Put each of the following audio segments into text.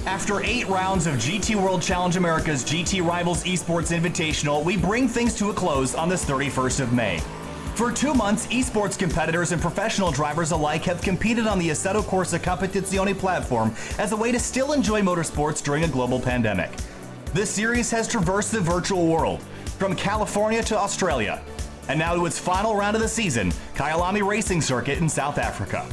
After 8 rounds of GT World Challenge America's GT Rivals Esports Invitational, we bring things to a close on this 31st of May. For 2 months, esports competitors and professional drivers alike have competed on the Assetto Corsa Competizione platform as a way to still enjoy motorsports during a global pandemic. This series has traversed the virtual world, from California to Australia, and now to its final round of the season, Kyalami Racing Circuit in South Africa.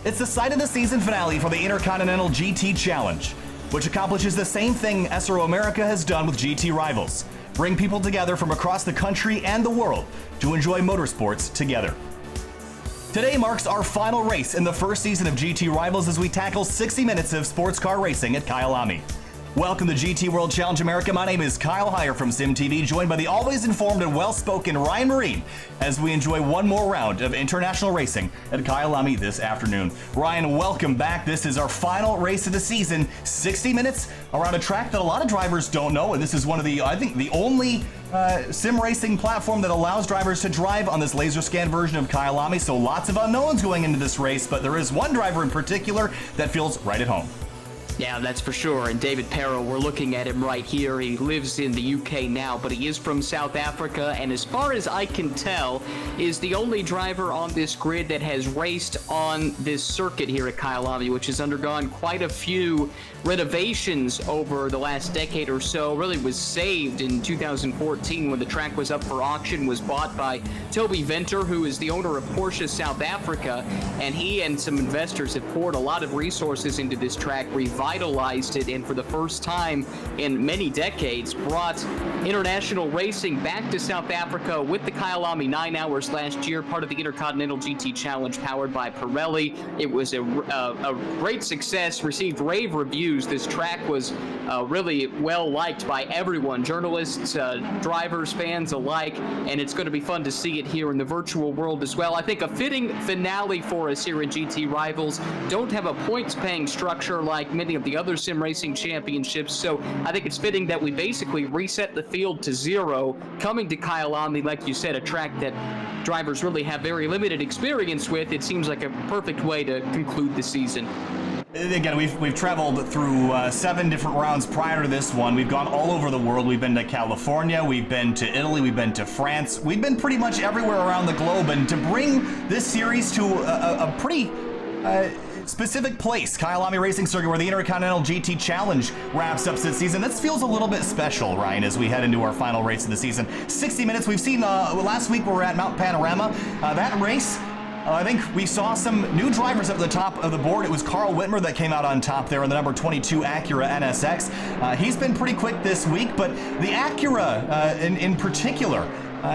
It's the site of the season finale for the Intercontinental GT Challenge, which accomplishes the same thing SRO America has done with GT Rivals: bring people together from across the country and the world to enjoy motorsports together. Today marks our final race in the first season of GT Rivals as we tackle 60 minutes of sports car racing at Kyalami. Welcome to GT World Challenge America. My name is Kyle Heyer from SimTV, joined by the always informed and well-spoken Ryan Marine as we enjoy one more round of international racing at Kyalami this afternoon. Ryan, welcome back. This is our final race of the season, 60 minutes around a track that a lot of drivers don't know, and this is one of the, I think, the only sim racing platform that allows drivers to drive on this laser scan version of Kyalami, so lots of unknowns going into this race, but there is one driver in particular that feels right at home. Yeah, that's for sure. And David Perro, we're looking at him right here. He lives in the UK now, but he is from South Africa, and as far as I can tell, is the only driver on this grid that has raced on this circuit here at Kyalami, which has undergone quite a few renovations over the last decade or so. Really was saved in 2014 when the track was up for auction, was bought by Toby Venter, who is the owner of Porsche South Africa, and he and some investors have poured a lot of resources into this track, revitalized it, and for the first time in many decades brought international racing back to South Africa with the Kyalami 9 Hours last year, part of the Intercontinental GT Challenge powered by Pirelli. It was a great success, received rave reviews. This track was really well liked by everyone, journalists, drivers, fans alike, and it's going to be fun to see it here in the virtual world as well. I think a fitting finale for us here in GT Rivals. Don't have a points-paying structure like many of the other sim racing championships, so I think it's fitting that we basically reset the field to zero, coming to Kyalami, like you said, a track that drivers really have very limited experience with. It seems like a perfect way to conclude the season. Again, we've traveled through 7 different rounds prior to this one. We've gone all over the world. We've been to California, we've been to Italy, we've been to France. We've been pretty much everywhere around the globe, and to bring this series to a pretty specific place, Kyalami Racing Circuit, where the Intercontinental GT Challenge wraps up this season. This feels a little bit special, Ryan, as we head into our final race of the season. 60 minutes. We've seen last week we were at Mount Panorama. That race, I think we saw some new drivers up at the top of the board. It was Carl Whitmer that came out on top there in the number 22 Acura NSX. He's been pretty quick this week, but the Acura in particular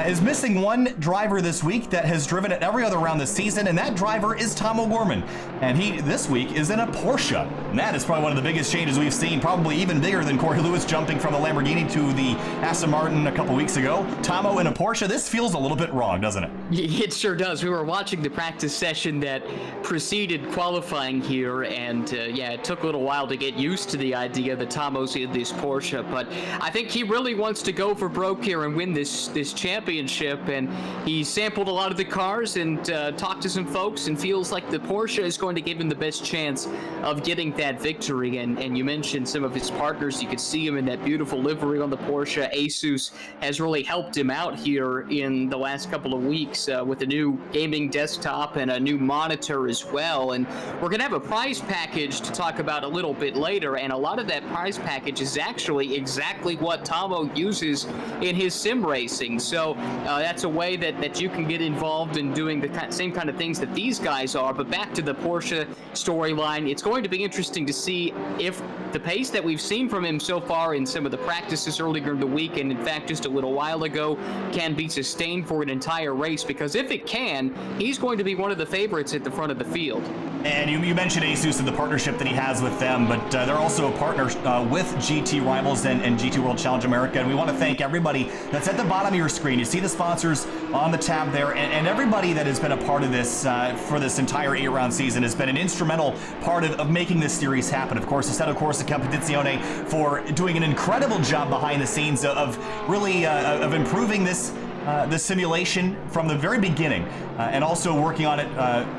is missing one driver this week that has driven it every other round this season, and that driver is Tom O'Gorman. And he, this week, is in a Porsche. And that is probably one of the biggest changes we've seen, probably even bigger than Corey Lewis jumping from the Lamborghini to the Aston Martin a couple weeks ago. Tomo in a Porsche. This feels a little bit wrong, doesn't it? It sure does. We were watching the practice session that preceded qualifying here, and yeah, it took a little while to get used to the idea that Tomo's in this Porsche, but I think he really wants to go for broke here and win this championship, and he sampled a lot of the cars and talked to some folks and feels like the Porsche is going to give him the best chance of getting that victory. And you mentioned some of his partners. You could see him in that beautiful livery on the Porsche. ASUS has really helped him out here in the last couple of weeks with a new gaming desktop and a new monitor as well. And we're going to have a prize package to talk about a little bit later, and a lot of that prize package is actually exactly what Tomo uses in his sim racing. So that's a way that you can get involved in doing the same kind of things that these guys are. But back to the Porsche storyline, it's going to be interesting to see if the pace that we've seen from him so far in some of the practices earlier in the week, and in fact just a little while ago, can be sustained for an entire race, because if it can, he's going to be one of the favorites at the front of the field. And you mentioned ASUS and the partnership that he has with them, but they're also a partner with GT Rivals and GT World Challenge America, and we want to thank everybody that's at the bottom of your screen. You see the sponsors on the tab there, and everybody that has been a part of this for this entire 8-round season has been an instrumental part of making this series happen. Of course, Assetto Corsa Competizione for doing an incredible job behind the scenes of really of improving this the simulation from the very beginning, and also working on it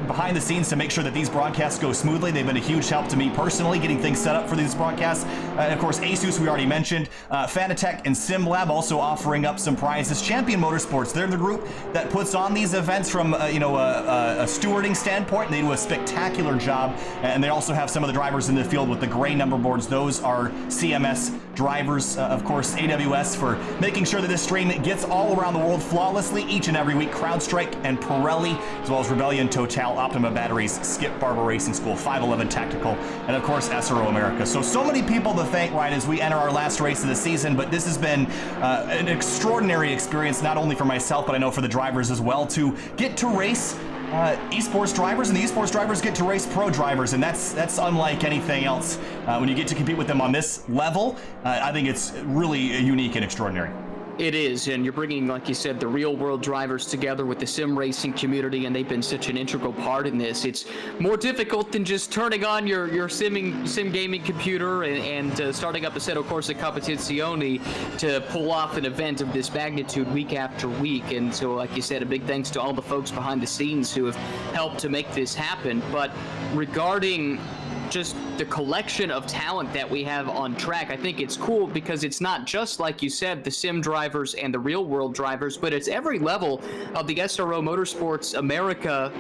behind the scenes to make sure that these broadcasts go smoothly. They've been a huge help to me personally, getting things set up for these broadcasts. And of course, ASUS, we already mentioned. Fanatec and SimLab also offering up some prizes. Champion Motorsports, they're the group that puts on these events from a stewarding standpoint. They do a spectacular job, and they also have some of the drivers in the field with the gray number boards. Those are CMS drivers. Of course, AWS for making sure that this stream gets all around the world flawlessly each and every week. CrowdStrike and Pirelli, as well as Rebellion, Total, Optima Batteries, Skip Barber Racing School, 511 Tactical, and of course SRO America. So many people to thank, Ryan, as we enter our last race of the season, but this has been an extraordinary experience, not only for myself, but I know for the drivers as well, to get to race esports drivers, and the esports drivers get to race pro drivers, and that's unlike anything else. When you get to compete with them on this level, I think it's really unique and extraordinary. It is, and you're bringing, like you said, the real-world drivers together with the sim racing community, and they've been such an integral part in this. It's more difficult than just turning on your sim gaming computer and starting up Assetto Corsa Competizione to pull off an event of this magnitude week after week. And so, like you said, a big thanks to all the folks behind the scenes who have helped to make this happen. But regarding just the collection of talent that we have on track, I think it's cool because it's not just, like you said, the sim drivers and the real world drivers, but it's every level of the SRO Motorsports America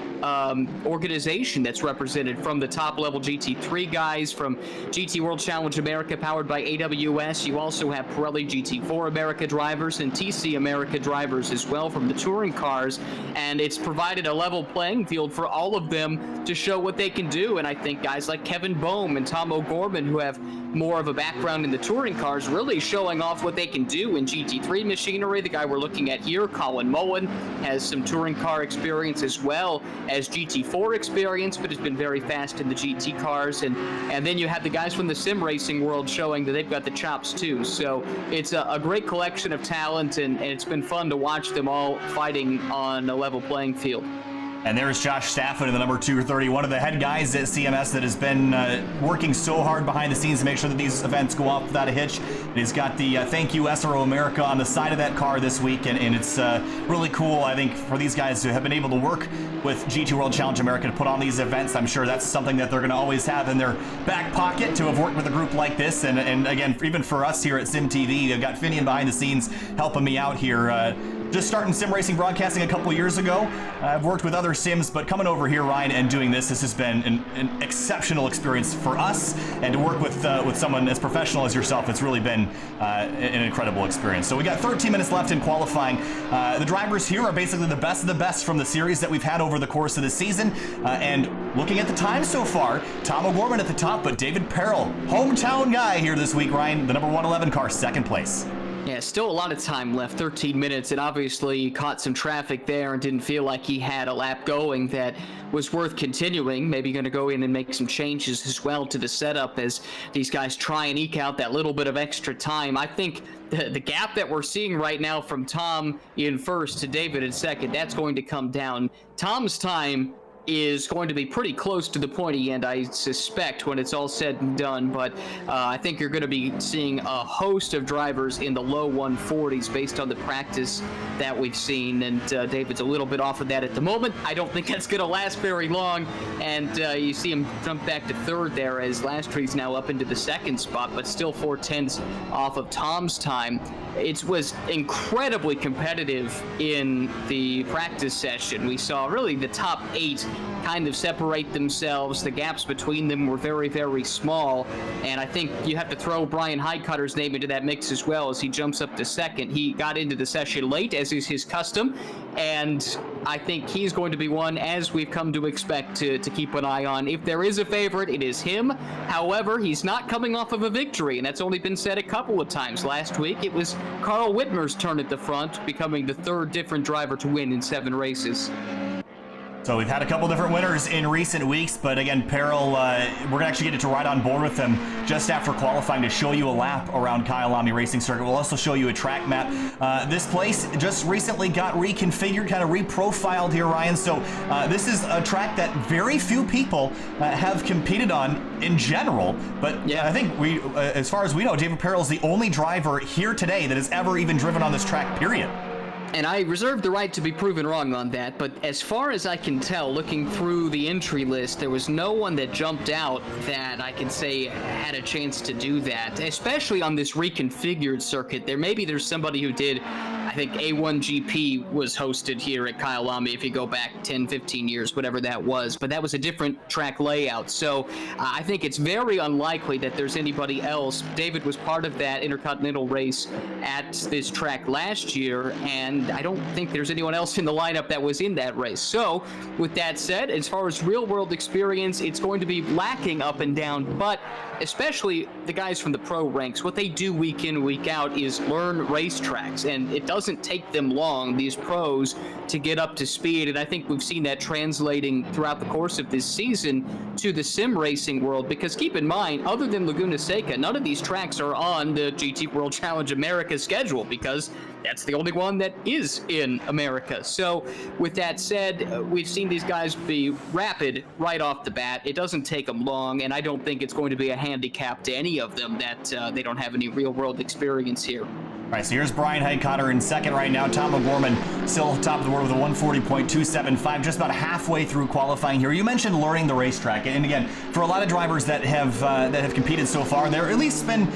organization that's represented, from the top level GT3 guys, from GT World Challenge America powered by AWS. You also have Pirelli GT4 America drivers and TC America drivers as well from the touring cars, and it's provided a level playing field for all of them to show what they can do. And I think guys like Kevin Boehm and Tom O'Gorman, who have more of a background in the touring cars, really showing off what they can do in GT3 machinery. The guy we're looking at here, Colin Mullen, has some touring car experience as well as GT4 experience, but has been very fast in the GT cars. And then you have the guys from the sim racing world showing that they've got the chops too. So it's a great collection of talent, and it's been fun to watch them all fighting on a level playing field. And there's Josh Staffen in the number 230, one of the head guys at CMS that has been working so hard behind the scenes to make sure that these events go off without a hitch. And he's got the thank you SRO America on the side of that car this week, and it's really cool, I think, for these guys to have been able to work with GT World Challenge America to put on these events. I'm sure that's something that they're going to always have in their back pocket, to have worked with a group like this. And again, even for us here at Sim TV, I've got Finian behind the scenes helping me out here. Just starting sim racing broadcasting a couple years ago. I've worked with other sims, but coming over here, Ryan, and doing this has been an exceptional experience for us. And to work with someone as professional as yourself, it's really been an incredible experience. So we got 13 minutes left in qualifying. The drivers here are basically the best of the best from the series that we've had over the course of the season. And looking at the time so far, Tom O'Gorman at the top, but David Perrell, hometown guy here this week, Ryan, the number 111 car, second place. Yeah, still a lot of time left, 13 minutes, and obviously caught some traffic there and didn't feel like he had a lap going that was worth continuing. Maybe going to go in and make some changes as well to the setup as these guys try and eke out that little bit of extra time. I think the gap that we're seeing right now from Tom in first to David in second, that's going to come down. Tom's time is going to be pretty close to the pointy end, I suspect, when it's all said and done, but I think you're going to be seeing a host of drivers in the low 140s based on the practice that we've seen, and David's a little bit off of that at the moment. I don't think that's going to last very long, and you see him jump back to third there as Lastry's now up into the second spot, but still 4/10 off of Tom's time. It was incredibly competitive in the practice session. We saw really the top 8 kind of separate themselves. The gaps between them were very, very small. And I think you have to throw Brian Highcutter's name into that mix as well as he jumps up to second. He got into the session late, as is his custom. And I think he's going to be one, as we've come to expect, to keep an eye on. If there is a favorite, it is him. However, he's not coming off of a victory, and that's only been said a couple of times. Last week, it was Carl Whitmer's turn at the front, becoming the third different driver to win in 7 races. So we've had a couple different winners in recent weeks, but again, Perrell, we're going to actually get to ride on board with them just after qualifying to show you a lap around Kyalami Racing Circuit. We'll also show you a track map. This place just recently got reconfigured, kind of reprofiled here, Ryan. So this is a track that very few people have competed on in general, but yeah, I think as far as we know, David Perrell is the only driver here today that has ever even driven on this track, period. And I reserve the right to be proven wrong on that, but as far as I can tell, looking through the entry list, there was no one that jumped out that I could say had a chance to do that, especially on this reconfigured circuit. There's somebody who did, I think A1GP was hosted here at Kyalami if you go back 10, 15 years, whatever that was, but that was a different track layout. So I think it's very unlikely that there's anybody else. David was part of that Intercontinental race at this track last year, and I don't think there's anyone else in the lineup that was in that race. So with that said, as far as real world experience, it's going to be lacking up and down, but especially the guys from the pro ranks, what they do week in, week out is learn racetracks, and it doesn't take them long, these pros, to get up to speed. And I think we've seen that translating throughout the course of this season to the sim racing world, because keep in mind, other than Laguna Seca, none of these tracks are on the GT World Challenge America schedule, because that's the only one that is in America. So with that said, we've seen these guys be rapid right off the bat. It doesn't take them long, and I don't think it's going to be a handicap to any of them that they don't have any real world experience here. All right, so here's Brian Highcutter in second right now. Tom O'Gorman still top of the world with a 140.275, just about halfway through qualifying here. You mentioned learning the racetrack, and again, for a lot of drivers that have competed so far, they're at least been,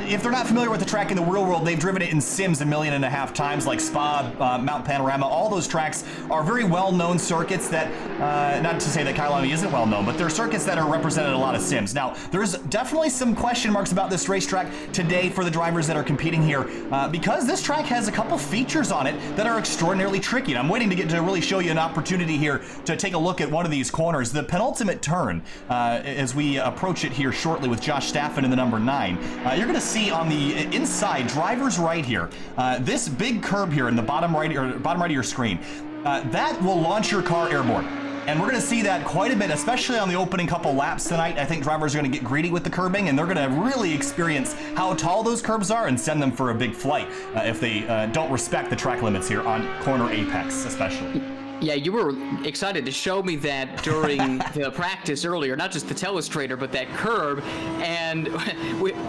if they're not familiar with the track in the real world, they've driven it in sims 1.5 million times, like Spa, Mount Panorama. All those tracks are very well-known circuits that, not to say that Kyalami isn't well-known, but they're circuits that are represented in a lot of sims. Now, there's definitely some question marks about this racetrack today for the drivers that are competing here, because this track has a couple features on it that are extraordinarily tricky. And I'm waiting to get to really show you an opportunity here to take a look at one of these corners. The penultimate turn, as we approach it here shortly with Josh Staffen in the number 9, you're going to see on the inside, driver's right here, this big curb here in the bottom right of your screen, that will launch your car airborne. And we're going to see that quite a bit, especially on the opening couple laps tonight. I think drivers are going to get greedy with the curbing, and they're going to really experience how tall those curbs are and send them for a big flight if they don't respect the track limits here on corner apex, especially. Yeah, you were excited to show me that during the practice earlier, not just the telestrator, but that curb, and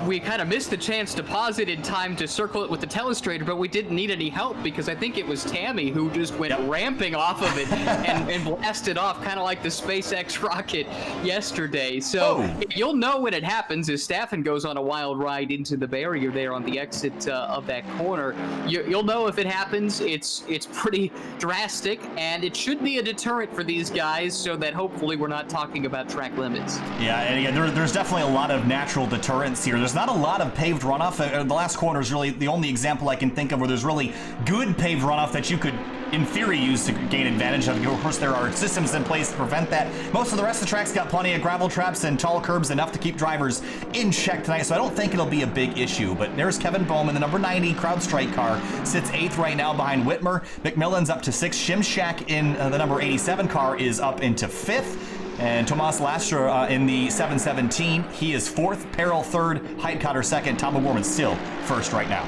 we kind of missed the chance to pause it in time to circle it with the telestrator, but we didn't need any help because I think it was Tammy who just went ramping off of it and blasted off, kind of like the SpaceX rocket yesterday. So you'll know when it happens as Staffen goes on a wild ride into the barrier there on the exit of that corner. You'll know if it happens. It's pretty drastic, and it should be a deterrent for these guys so that hopefully we're not talking about track limits. Yeah, and again, there's definitely a lot of natural deterrents here. There's not a lot of paved runoff. The last corner is really the only example I can think of where there's really good paved runoff that you could, in theory, use to gain advantage of. Of course, there are systems in place to prevent that. Most of the rest of the track's got plenty of gravel traps and tall curbs, enough to keep drivers in check tonight, so I don't think it'll be a big issue. But there's Kevin Bowman, the number 90 CrowdStrike car, sits 8th right now behind Whitmer. McMillan's up to 6th. Shimshak in the number 87 car is up into 5th. And Tomas Lastra in the 717, he is 4th. Peril 3rd. Highcutter 2nd. Tom O'Gorman still 1st right now.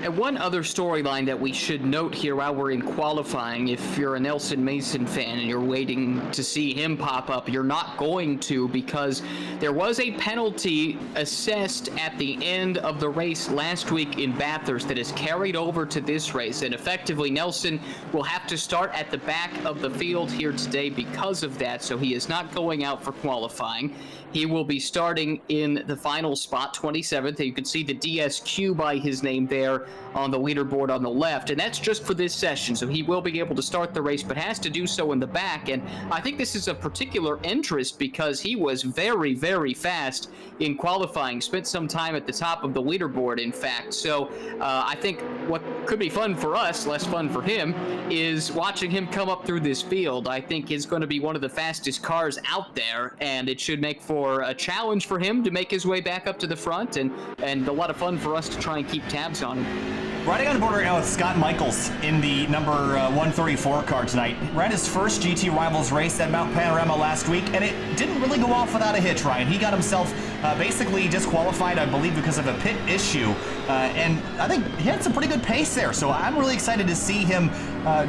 And one other storyline that we should note here while we're in qualifying, if you're a Nelson Mason fan and you're waiting to see him pop up, you're not going to, because there was a penalty assessed at the end of the race last week in Bathurst that is carried over to this race, and effectively Nelson will have to start at the back of the field here today because of that, so he is not going out for qualifying. He will be starting in the final spot, 27th. You can see the DSQ by his name there on the leaderboard on the left, and that's just for this session, so he will be able to start the race, but has to do so in the back. And I think this is of particular interest because he was very, very fast in qualifying, spent some time at the top of the leaderboard, in fact. So I think what could be fun for us, less fun for him, is watching him come up through this field. I think he's going to be one of the fastest cars out there, and it should make for a challenge for him to make his way back up to the front, and a lot of fun for us to try and keep tabs on him. Riding on the board right now with Scott Michaels in the number 134 car tonight. Ran his first GT Rivals race at Mount Panorama last week, and it didn't really go off without a hitch, Ryan. He got himself basically disqualified, I believe, because of a pit issue, and I think he had some pretty good pace there, so I'm really excited to see him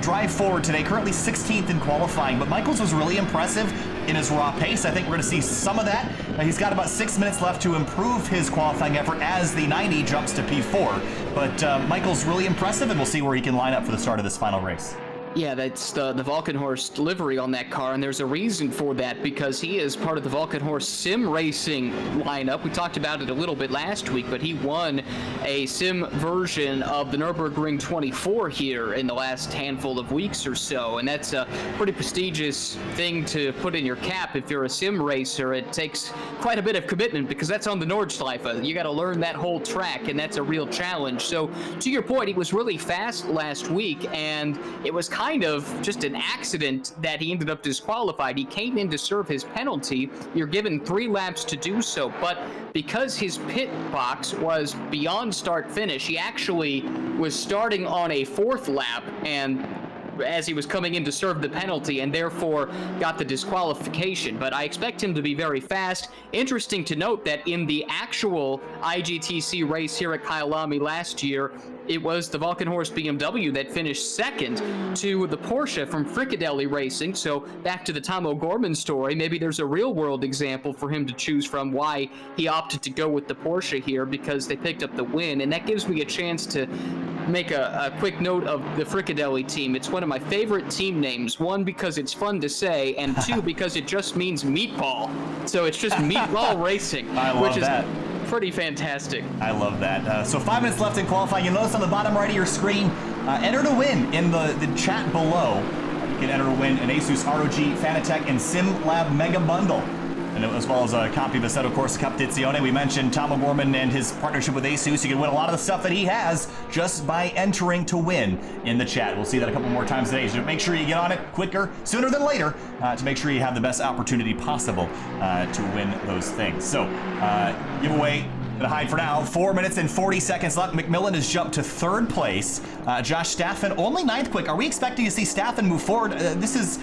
drive forward today. Currently 16th in qualifying, but Michaels was really impressive. in his raw pace. I think we're going to see some of that. He's got about 6 minutes left to improve his qualifying effort as the 90 jumps to P4. But Michael's really impressive, and we'll see where he can line up for the start of this final race. Yeah, that's the Valkenhorst livery on that car, and there's a reason for that, because he is part of the Valkenhorst sim racing lineup. We talked about it a little bit last week, but he won a sim version of the Nürburgring 24 here in the last handful of weeks or so, and that's a pretty prestigious thing to put in your cap if you're a sim racer. It takes quite a bit of commitment, because that's on the Nordschleife. You got to learn that whole track, and that's a real challenge. So, to your point, he was really fast last week, and it was kind of just an accident that he ended up disqualified. He came in to serve his penalty. You're given 3 laps to do so, but because his pit box was beyond start finish, he actually was starting on a 4th lap, and as he was coming in to serve the penalty, and therefore got the disqualification. But I expect him to be very fast. Interesting to note that in the actual IGTC race here at Kyalami last year, it was the Valkenhorst BMW that finished second to the Porsche from Frikadelli Racing. So back to the Tom O'Gorman story, maybe there's a real-world example for him to choose from why he opted to go with the Porsche here, because they picked up the win. And that gives me a chance to make a quick note of the Frikadelli team. It's one of my favorite team names. 1, because it's fun to say, and 2, because it just means meatball. So it's just meatball racing, which is pretty fantastic. I love that. So 5 minutes left in qualifying. You'll notice on the bottom right of your screen, enter to win in the chat below. You can enter to win an ASUS ROG, Fanatec, and SimLab Mega Bundle, and as well as a copy of Assetto Corsa Competizione. We mentioned Tom O'Gorman and his partnership with ASUS. You can win a lot of the stuff that he has just by entering to win in the chat. We'll see that a couple more times today. So make sure you get on it quicker, sooner than later, to make sure you have the best opportunity possible to win those things. So, giveaway. Gonna hide for now. 4 minutes and 40 seconds left. McMillan has jumped to 3rd place. Josh Staffen only 9th quick. Are we expecting to see Staffen move forward? This is,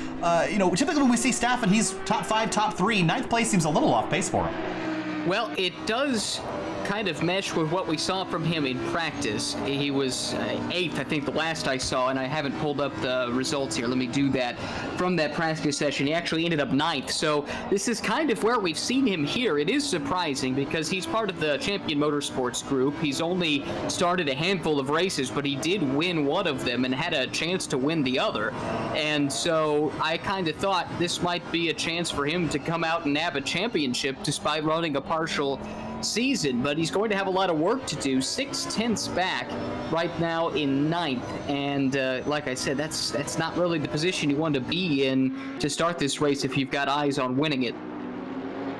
typically when we see Staffen, he's top 5, top 3. 9th place seems a little off pace for him. Well, it does kind of mesh with what we saw from him in practice. He was 8th, I think, the last I saw, and I haven't pulled up the results here. Let me do that. From that practice session, he actually ended up 9th. So this is kind of where we've seen him here. It is surprising because he's part of the Champion Motorsports Group. He's only started a handful of races, but he did win one of them and had a chance to win the other. And so I kind of thought this might be a chance for him to come out and nab a championship despite running a partial season, but he's going to have a lot of work to do. 6/10 back right now in 9th, and like I said, that's not really the position you want to be in to start this race if you've got eyes on winning it.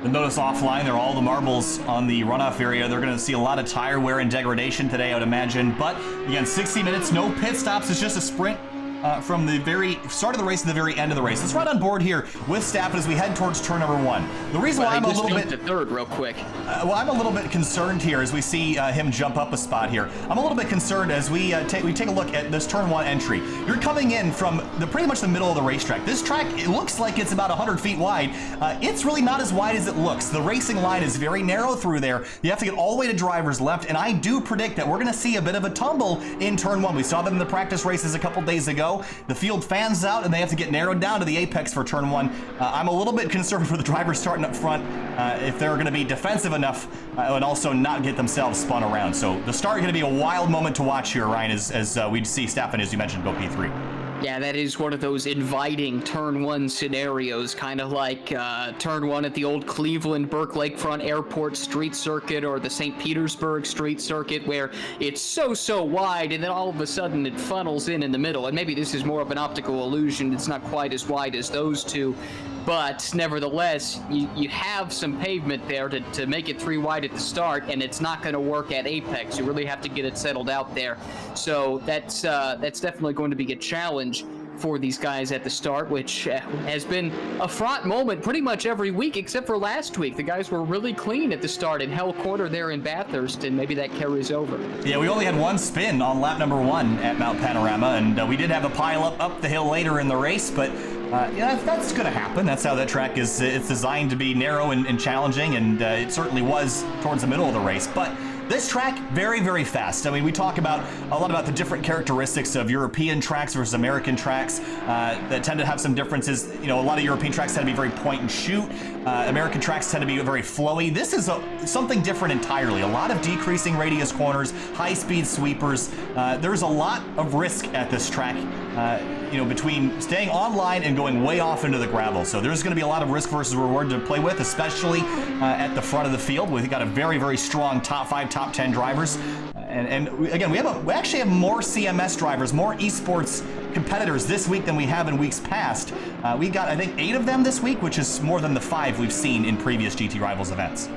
You'll notice offline, there are all the marbles on the runoff area. They're going to see a lot of tire wear and degradation today, I would imagine. But again, 60 minutes, no pit stops. It's just a sprint from the very start of the race to the very end of the race. Let's run on board here with Staffen as we head towards turn number 1. The reason why I'm a little bit to 3rd real quick. I'm a little bit concerned here as we see him jump up a spot here. I'm a little bit concerned as we take a look at this turn 1 entry. You're coming in from pretty much the middle of the racetrack. This track, it looks like it's about 100 feet wide. It's really not as wide as it looks. The racing line is very narrow through there. You have to get all the way to driver's left, and I do predict that we're going to see a bit of a tumble in turn 1. We saw that in the practice races a couple days ago. The field fans out, and they have to get narrowed down to the apex for turn 1. I'm a little bit concerned for the drivers starting up front if they're going to be defensive enough and also not get themselves spun around. So the start is going to be a wild moment to watch here, Ryan, as we see Staffen, as you mentioned, go P3. Yeah, that is one of those inviting turn 1 scenarios, kind of like turn 1 at the old Cleveland Burke Lakefront Airport Street Circuit or the St. Petersburg Street Circuit, where it's so wide and then all of a sudden it funnels in the middle. And maybe this is more of an optical illusion. It's not quite as wide as those two. But nevertheless, you have some pavement there to make it 3 wide at the start, and it's not going to work at apex. You really have to get it settled out there. So that's definitely going to be a challenge for these guys at the start, which has been a fraught moment pretty much every week except for last week. The guys were really clean at the start in Hell Corner there in Bathurst, and maybe that carries over. Yeah, we only had 1 spin on lap number 1 at Mount Panorama, and we did have a pile up the hill later in the race, but yeah, that's going to happen. That's how that track is. It's designed to be narrow and challenging, and it certainly was towards the middle of the race. But This track, very, very fast. I mean, we talk about a lot about the different characteristics of European tracks versus American tracks that tend to have some differences. You know, a lot of European tracks tend to be very point and shoot. American tracks tend to be very flowy. This is something different entirely. A lot of decreasing radius corners, high-speed sweepers. There's a lot of risk at this track, you know, between staying online and going way off into the gravel. So there's going to be a lot of risk versus reward to play with, especially at the front of the field. We've got a very, very strong top 5, top 10 drivers. Again, we actually have more CMS drivers, more esports competitors this week than we have in weeks past. We got, I think, 8 of them this week, which is more than the 5 we've seen in previous GT Rivals events.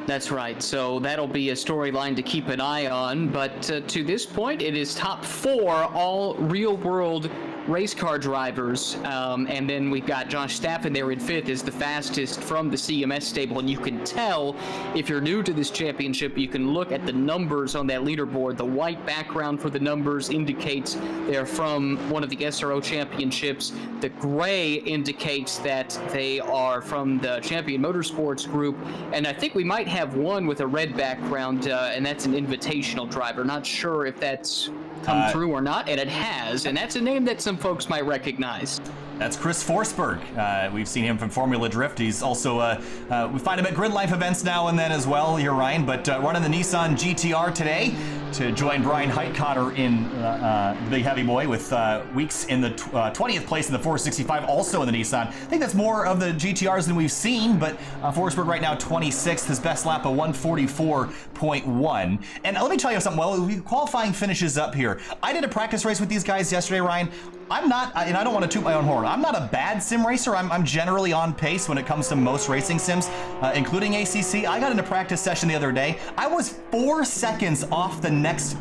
That's right. So that'll be a storyline to keep an eye on. But to this point, it is top 4 all real-world race car drivers. And then we've got Josh Staffen there in 5th as the fastest from the CMS stable. And you can tell, if you're new to this championship, you can look at the numbers on that leaderboard. The white background for the numbers indicates they're from one of the SRO championships. The gray indicates that they are from the Champion Motorsports Group. And I think we might have one with a red background, and that's an invitational driver. Not sure if that's come through or not, and it has, and that's a name that some folks might recognize. That's Chris Forsberg. We've seen him from Formula Drift. He's also, we find him at Grid Life events now and then as well here, Ryan, but running the Nissan GTR today to join Brian Heitkotter in Big Heavy Boy with Weeks in the 20th place in the 465, also in the Nissan. I think that's more of the GTRs than we've seen, but Forsberg right now 26th, his best lap of 144.1. And let me tell you something, well, qualifying finishes up here. I did a practice race with these guys yesterday, Ryan. I'm not, and I don't want to toot my own horn, I'm not a bad sim racer. I'm generally on pace when it comes to most racing sims, including ACC. I got into practice session the other day. I was 4 seconds off the next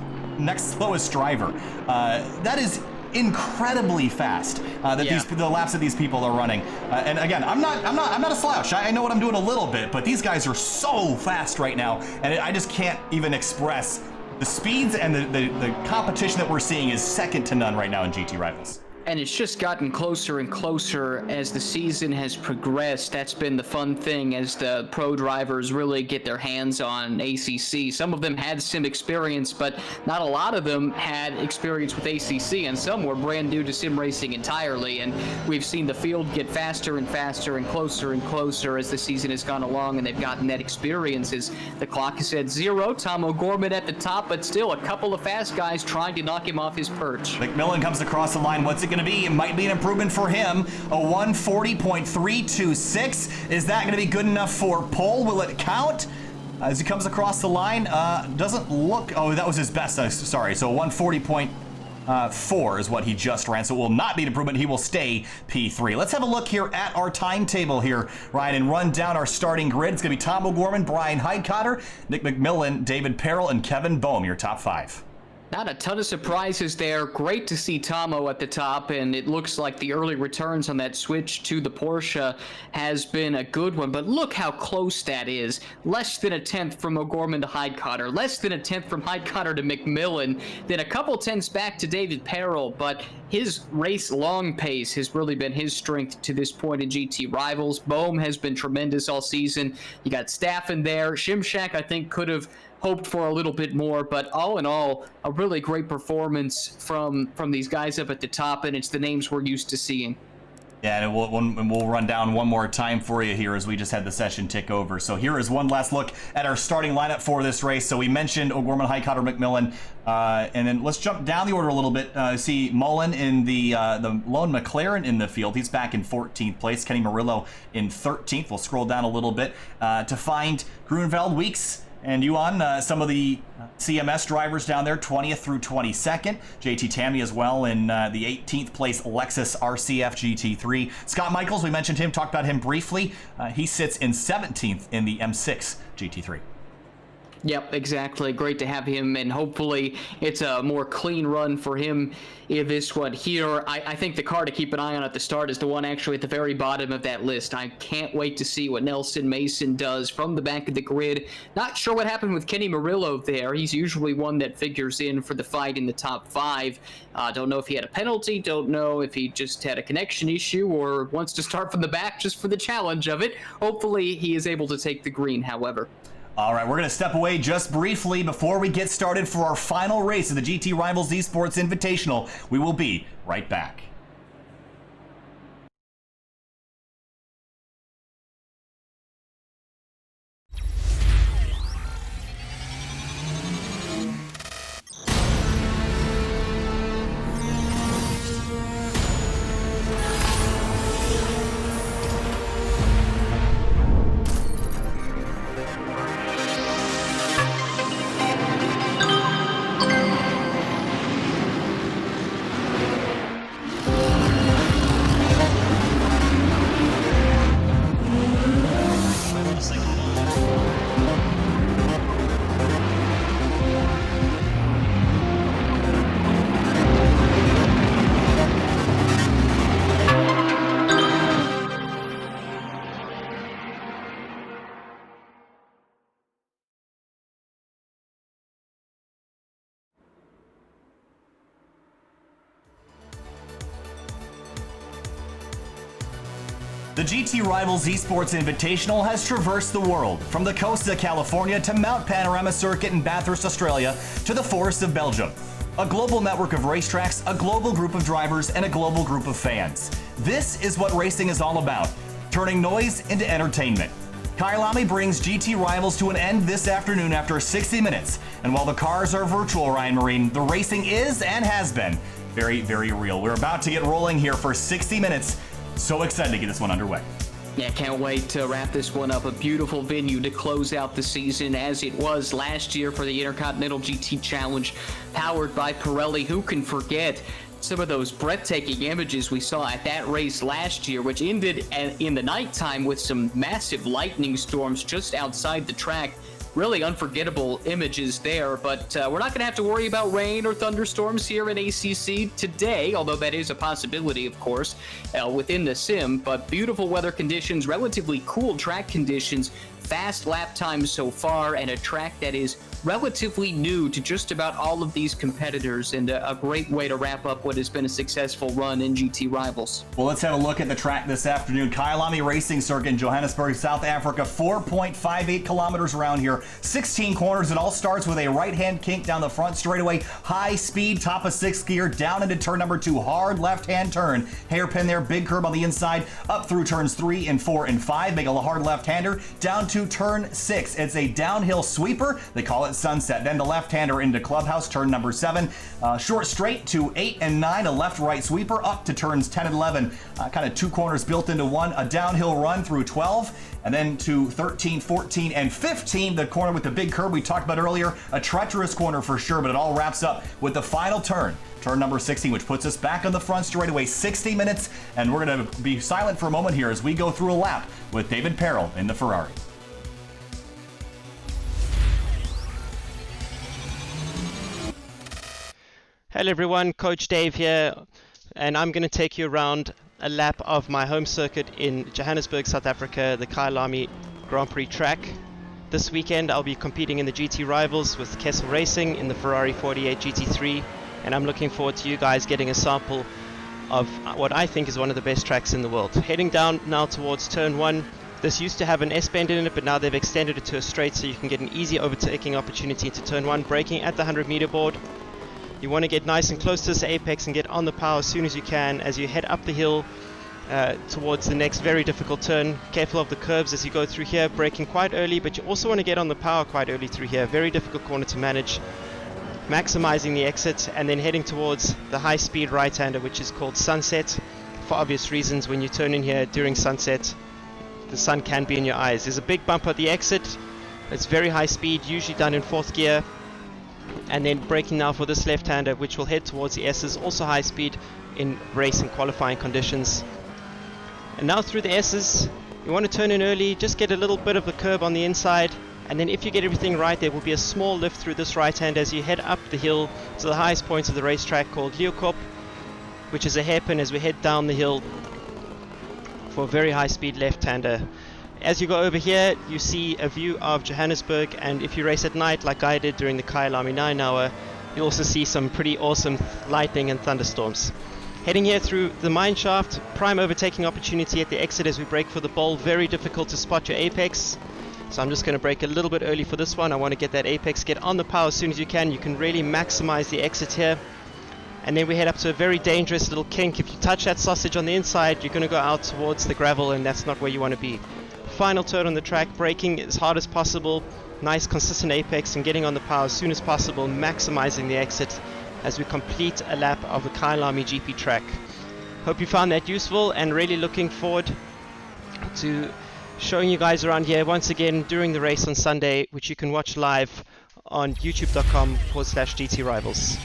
slowest driver. That is incredibly fast the laps that these people are running. And again, I'm not a slouch. I know what I'm doing a little bit, but these guys are so fast right now, and I just can't even express the speeds, and the competition that we're seeing is second to none right now in GT Rivals. And it's just gotten closer and closer as the season has progressed. That's been the fun thing as the pro drivers really get their hands on ACC. Some of them had sim experience, but not a lot of them had experience with ACC, and some were brand new to sim racing entirely. And we've seen the field get faster and faster and closer as the season has gone along, and they've gotten that experience. As the clock is at 0, Tom O'Gorman at the top, but still a couple of fast guys trying to knock him off his perch. McMillan comes across the line. What's it going to be? It might be an improvement for him. A 140.326. Is that going to be good enough for pole? Will it count? As he comes across the line, doesn't look, oh, that was his best, sorry. So 140.4 is what he just ran. So it will not be an improvement. He will stay P3. Let's have a look here at our timetable here, Ryan, and run down our starting grid. It's going to be Tom O'Gorman, Brian Heitkotter, Nick McMillan, David Perrell, and Kevin Boehm, your top 5. Not a ton of surprises there. Great to see Tomo at the top, and it looks like the early returns on that switch to the Porsche has been a good one, but look how close that is. Less than a tenth from O'Gorman to Heitkotter, less than a tenth from Heitkotter to McMillan, then a couple tenths back to David Perrell, but his race long pace has really been his strength to this point in GT Rivals. Boehm has been tremendous all season. You got Staffen there. Shimshak, I think, could have hoped for a little bit more, but all in all, a really great performance from these guys up at the top, and it's the names we're used to seeing. Yeah, and we'll run down one more time for you here as we just had the session tick over. So here is one last look at our starting lineup for this race. So we mentioned O'Gorman, Heitkotter, McMillan, and then let's jump down the order a little bit. See Mullen in the lone McLaren in the field. He's back in 14th place. Kenny Murillo in 13th. We'll scroll down a little bit to find Grunewald, Weeks, and Yuan, some of the CMS drivers down there, 20th through 22nd. JT Tammy as well in the 18th place Lexus RCF GT3. Scott Michaels, we mentioned him, talked about him briefly. He sits in 17th in the M6 GT3. Yep, exactly. Great to have him, and hopefully it's a more clean run for him in this one here. I think the car to keep an eye on at the start is the one actually at the very bottom of that list. I can't wait to see what Nelson Mason does from the back of the grid. Not sure what happened with Kenny Murillo there. He's usually one that figures in for the fight in the top 5. Don't know if he had a penalty, don't know if he just had a connection issue or wants to start from the back just for the challenge of it. Hopefully he is able to take the green, however. All right, we're going to step away just briefly before we get started for our final race of the GT Rivals Esports Invitational. We will be right back. The GT Rivals Esports Invitational has traversed the world, from the coast of California to Mount Panorama Circuit in Bathurst, Australia, to the forests of Belgium. A global network of racetracks, a global group of drivers, and a global group of fans. This is what racing is all about, turning noise into entertainment. Kyalami brings GT Rivals to an end this afternoon after 60 minutes, and while the cars are virtual, Ryan Marine, the racing is and has been very, very real. We're about to get rolling here for 60 minutes. So excited to get this one underway. Yeah, can't wait to wrap this one up. A beautiful venue to close out the season as it was last year for the Intercontinental GT Challenge, powered by Pirelli. Who can forget some of those breathtaking images we saw at that race last year, which ended in the nighttime with some massive lightning storms just outside the track. Really unforgettable images there, but we're not going to have to worry about rain or thunderstorms here in ACC today, although that is a possibility, of course, within the sim. But beautiful weather conditions, relatively cool track conditions, fast lap times so far, and a track that is relatively new to just about all of these competitors, and a great way to wrap up what has been a successful run in GT Rivals. Well, let's have a look at the track this afternoon. Kyalami Racing Circuit in Johannesburg, South Africa, 4.58 kilometers around here, 16 corners. It all starts with a right-hand kink down the front straightaway, high speed, top of sixth gear, down into turn number 2, hard left-hand turn, hairpin there, big curb on the inside, up through turns 3 and 4 and 5, make a hard left-hander, down to turn 6. It's a downhill sweeper. They call it Sunset. Then the left-hander into Clubhouse, turn number 7. Short straight to 8 and 9, a left-right sweeper up to turns 10 and 11. Kind of 2 corners built into one, a downhill run through 12, and then to 13, 14, and 15, the corner with the big curb we talked about earlier. A treacherous corner for sure, but it all wraps up with the final turn number 16, which puts us back on the front straightaway, 60 minutes, and we're going to be silent for a moment here as we go through a lap with David Perrell in the Ferrari. Hello everyone, Coach Dave here, and I'm going to take you around a lap of my home circuit in Johannesburg, South Africa, the Kyalami Grand Prix track. This weekend I'll be competing in the GT Rivals with Kessel Racing in the Ferrari 48 GT3, and I'm looking forward to you guys getting a sample of what I think is one of the best tracks in the world. Heading down now towards turn 1. This used to have an S-bend in it, but now they've extended it to a straight so you can get an easy overtaking opportunity into turn 1, braking at the 100-meter board. You want to get nice and close to this apex and get on the power as soon as you can as you head up the hill towards the next very difficult turn. Careful of the curves as you go through here, braking quite early, but you also want to get on the power quite early through here. Very difficult corner to manage. Maximizing the exit and then heading towards the high-speed right-hander, which is called Sunset. For obvious reasons, when you turn in here during sunset, the sun can be in your eyes. There's a big bump at the exit. It's very high speed, usually done in 4th gear. And then braking now for this left-hander, which will head towards the S's, also high speed in race and qualifying conditions. And now through the S's, you want to turn in early, just get a little bit of the curb on the inside, and then if you get everything right, there will be a small lift through this right-hand as you head up the hill to the highest points of the racetrack called Leeuwkop, which is a hairpin as we head down the hill for a very high-speed left-hander. As you go over here, you see a view of Johannesburg, and if you race at night like I did during the Kyalami 9 hour, you'll also see some pretty awesome lightning and thunderstorms. Heading here through the mine shaft, prime overtaking opportunity at the exit as we brake for the bowl. Very difficult to spot your apex. So I'm just going to brake a little bit early for this one. I want to get that apex, get on the power as soon as you can. You can really maximize the exit here. And then we head up to a very dangerous little kink. If you touch that sausage on the inside, you're going to go out towards the gravel, and that's not where you want to be. Final turn on the track, braking as hard as possible. Nice consistent apex and getting on the power as soon as possible, maximizing the exit as we complete a lap of the Kyalami GP track. Hope you found that useful, and really looking forward to showing you guys around here once again during the race on Sunday, which you can watch live on youtube.com/GT Rivals.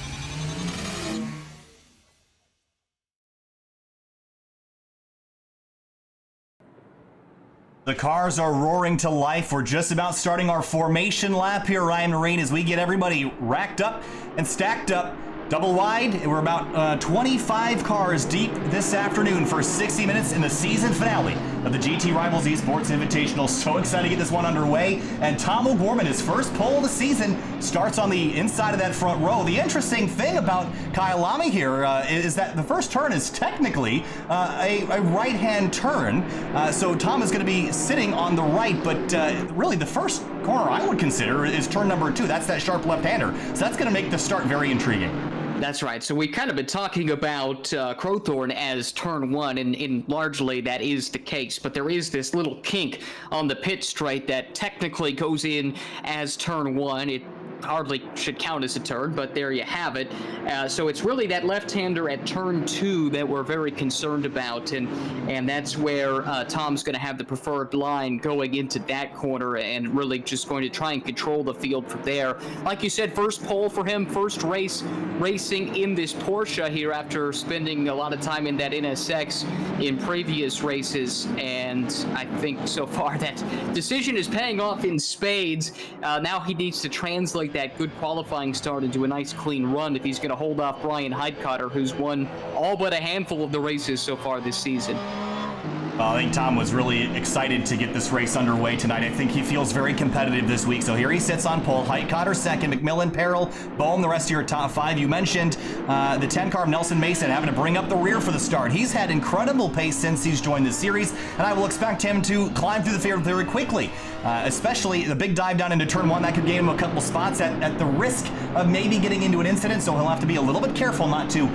The cars are roaring to life. We're just about starting our formation lap here, Ryan Marine, as we get everybody racked up and stacked up. Double wide, we're about 25 cars deep this afternoon for 60 minutes in the season finale of the GT Rivals Esports Invitational. So excited to get this one underway. And Tom O'Gorman, his first pole of the season, starts on the inside of that front row. The interesting thing about Kyalami here is that the first turn is technically a right-hand turn. So Tom is going to be sitting on the right, but really the first corner I would consider is turn number 2. That's that sharp left-hander. So that's going to make the start very intriguing. That's right. So we've kind of been talking about Crowthorne as turn 1, and largely that is the case. But there is this little kink on the pit straight that technically goes in as turn 1. It hardly should count as a turn, but there you have it. So it's really that left-hander at turn 2 that we're very concerned about, and that's where Tom's going to have the preferred line going into that corner, and really just going to try and control the field from there. Like you said, first pole for him, first race racing in this Porsche here after spending a lot of time in that NSX in previous races, and I think so far that decision is paying off in spades. Now he needs to translate that good qualifying start into a nice clean run if he's going to hold off Brian Heidkotter, who's won all but a handful of the races so far this season. Well, I think Tom was really excited to get this race underway tonight. I think he feels very competitive this week. So here he sits on pole. Heidkotter second, McMillan, Peril, Bohm, the rest of your top 5. You mentioned the 10 car of Nelson Mason having to bring up the rear for the start. He's had incredible pace since he's joined the series, and I will expect him to climb through the field very quickly, especially the big dive down into turn 1. That could gain him a couple spots at the risk of maybe getting into an incident, so he'll have to be a little bit careful not to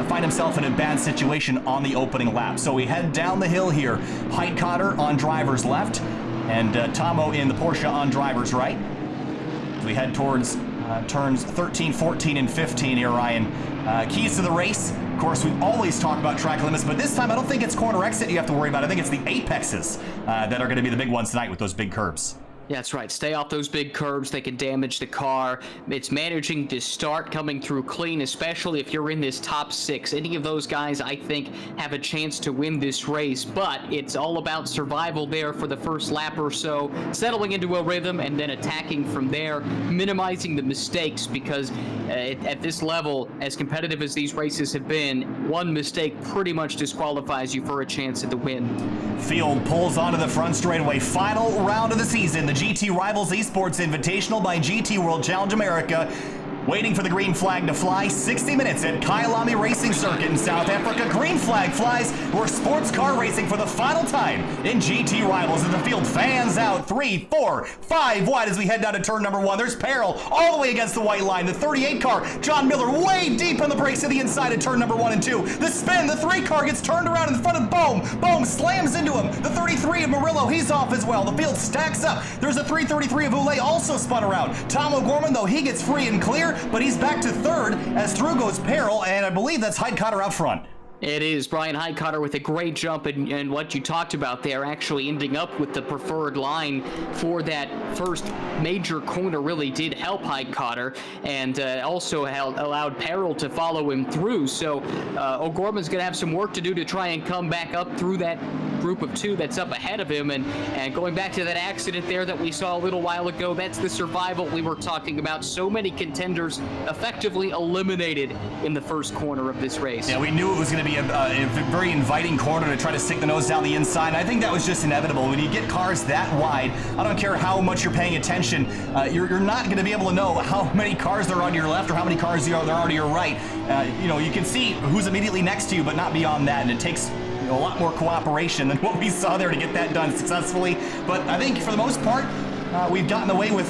find himself in a bad situation on the opening lap. So we head down the hill here. Heidkotter on driver's left, and Tomo in the Porsche on driver's right. We head towards turns 13, 14, and 15 here, Ryan. Keys to the race. Of course, we always talk about track limits, but this time I don't think it's corner exit you have to worry about. I think it's the apexes that are going to be the big ones tonight with those big curbs. Yeah, that's right. Stay off those big curbs. They can damage the car. It's managing to start coming through clean, especially if you're in this top 6. Any of those guys, I think, have a chance to win this race, but it's all about survival there for the first lap or so, settling into a rhythm and then attacking from there, minimizing the mistakes, because at this level, as competitive as these races have been, one mistake pretty much disqualifies you for a chance at the win. Field pulls onto the front straightaway. Final round of the season. The GT Rivals Esports Invitational by GT World Challenge America. Waiting for the green flag to fly. 60 minutes at Kyalami Racing Circuit in South Africa. Green flag flies. We're sports car racing for the final time in GT Rivals as the field fans out. 3, 4, 5 wide as we head down to turn number 1. There's Peril all the way against the white line. The 38 car, John Miller, way deep on the brakes to the inside of turn number 1 and 2. The spin, the 3 car gets turned around in front of Bohm. Bohm slams into him. The 33 of Murillo, he's off as well. The field stacks up. There's a 333 of Oulet also spun around. Tom O'Gorman, though, he gets free and clear, but he's back to third as through goes Peril, and I believe that's Heidkotter out front. It is Brian Heidkotter with a great jump, and what you talked about there, actually ending up with the preferred line for that first major corner really did help Heidkotter, and also allowed Peril to follow him through. So O'Gorman's going to have some work to do to try and come back up through that group of 2 that's up ahead of him, and going back to that accident there that we saw a little while ago, that's the survival we were talking about. So many contenders effectively eliminated in the first corner of this race. Yeah, we knew it was going to be a very inviting corner to try to stick the nose down the inside, and I think that was just inevitable. When you get cars that wide, I don't care how much you're paying attention, you're not going to be able to know how many cars there are on your left or how many cars there are to your right. You can see who's immediately next to you, but not beyond that, and it takes a lot more cooperation than what we saw there to get that done successfully. But I think for the most part, we've gotten away with,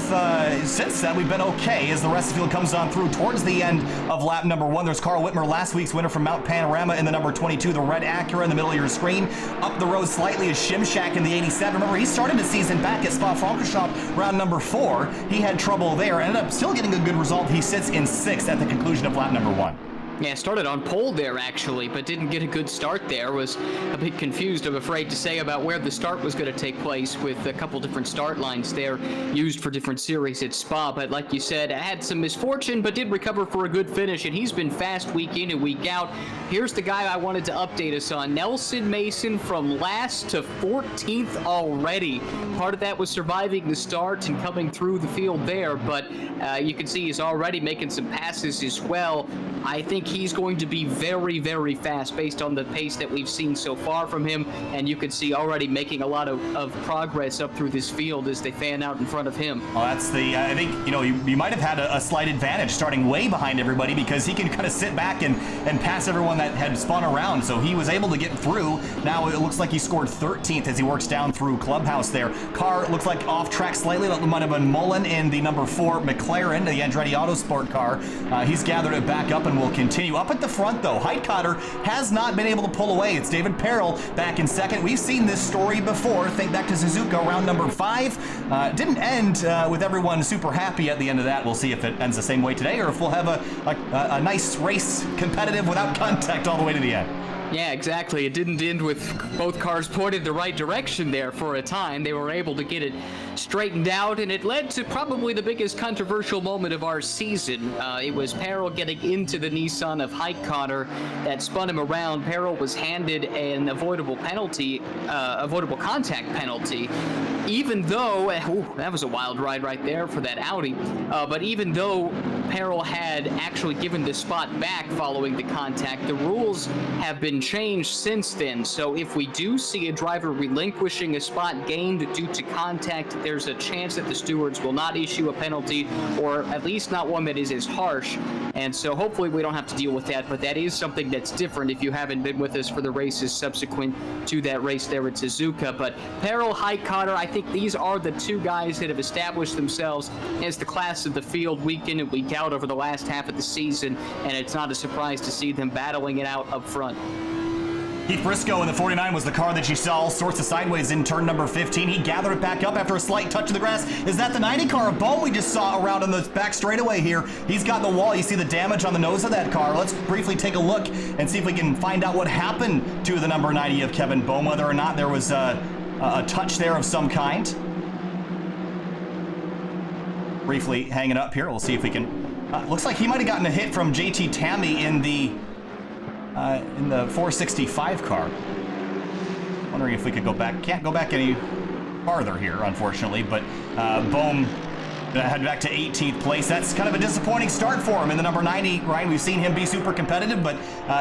since then, we've been okay as the rest of the field comes on through towards the end of lap number 1. There's Carl Whitmer, last week's winner from Mount Panorama in the number 22, the red Acura in the middle of your screen. Up the road slightly is Shimshak in the 87. Remember, he started the season back at Spa-Francorchamps round number 4. He had trouble there, ended up still getting a good result. He sits in 6th at the conclusion of lap number 1. Yeah, started on pole there, actually, but didn't get a good start there. Was a bit confused, I'm afraid to say, about where the start was going to take place with a couple different start lines there used for different series at Spa. But like you said, had some misfortune, but did recover for a good finish, and he's been fast week in and week out. Here's the guy I wanted to update us on. Nelson Mason from last to 14th already. Part of that was surviving the start and coming through the field there, but you can see he's already making some passes as well. I think he's going to be very, very fast based on the pace that we've seen so far from him, and you can see already making a lot of progress up through this field as they fan out in front of him. Well, that's the, I think, you might have had a slight advantage starting way behind everybody because he can kind of sit back and pass everyone that had spun around, so he was able to get through. Now it looks like he scored 13th as he works down through Clubhouse there. Car looks like off track slightly. That might have been Mullen in the number 4 McLaren, the Andretti Autosport car. He's gathered it back up and will continue. Up at the front, though, Heitkotter has not been able to pull away. It's David Perel back in 2nd. We've seen this story before. Think back to Suzuka round number 5. Didn't end with everyone super happy at the end of that. We'll see if it ends the same way today or if we'll have a nice race, competitive, without contact all the way to the end. Yeah, exactly. It didn't end with both cars pointed the right direction there for a time. They were able to get it straightened out, and it led to probably the biggest controversial moment of our season. It was Perel getting into the Nissan of Heitkotter that spun him around. Perel was handed an avoidable penalty, avoidable contact penalty, even though, that was a wild ride right there for that Audi, but even though Perel had actually given the spot back following the contact, the rules have been changed since then. So if we do see a driver relinquishing a spot gained due to contact, there's a chance that the stewards will not issue a penalty, or at least not one that is as harsh. And so hopefully we don't have to deal with that, but that is something that's different if you haven't been with us for the races subsequent to that race there at Suzuka. But Perel, Heitkotter, I think these are the two guys that have established themselves as the class of the field week in and week out over the last half of the season, and it's not a surprise to see them battling it out up front. Keith Briscoe in the 49 was the car that you saw all sorts of sideways in turn number 15. He gathered it back up after a slight touch of the grass. Is that the 90 car of Bohm we just saw around on the back straightaway here? He's got the wall. You see the damage on the nose of that car. Let's briefly take a look and see if we can find out what happened to the number 90 of Kevin Bohm, whether or not there was a touch there of some kind. Briefly hanging up here. We'll see if we can... looks like he might have gotten a hit from JT Tammy in the 465 car. Wondering if we could go back. Can't go back any farther here, unfortunately, but Bohm head back to 18th place. That's kind of a disappointing start for him in the number 90. Ryan, we've seen him be super competitive, but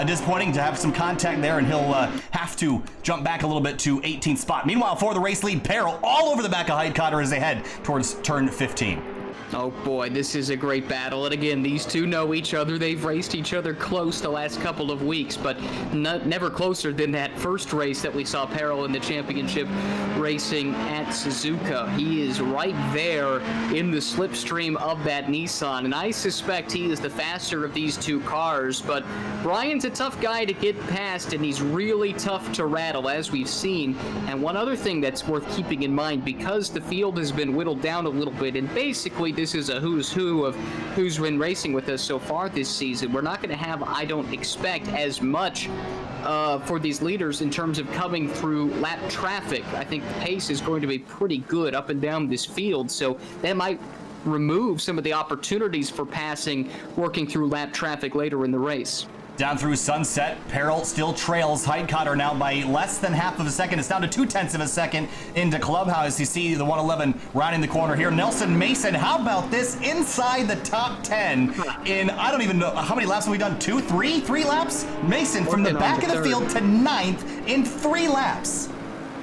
disappointing to have some contact there, and he'll have to jump back a little bit to 18th spot. Meanwhile, for the race lead, Perel all over the back of Heitkotter as they head towards turn 15. Oh boy, this is a great battle. And again, these two know each other. They've raced each other close the last couple of weeks, but never closer than that first race that we saw Perel in the championship racing at Suzuka. He is right there in the slipstream of that Nissan, and I suspect he is the faster of these two cars. But Brian's a tough guy to get past, and he's really tough to rattle, as we've seen. And one other thing that's worth keeping in mind, because the field has been whittled down a little bit, and basically this is a who's who of who's been racing with us so far this season, we're not going to have, I don't expect, as much for these leaders in terms of coming through lap traffic. I think the pace is going to be pretty good up and down this field, so that might remove some of the opportunities for passing working through lap traffic later in the race. Down through Sunset, Perel still trails Heitkotter now by less than half of a second. It's down to 0.2 of a second into Clubhouse. You see the 111 rounding the corner here. Nelson Mason, how about this? Inside the top 10 in, I don't even know, how many laps have we done? 2, 3 laps? Mason from the back of the field to 9th in 3 laps.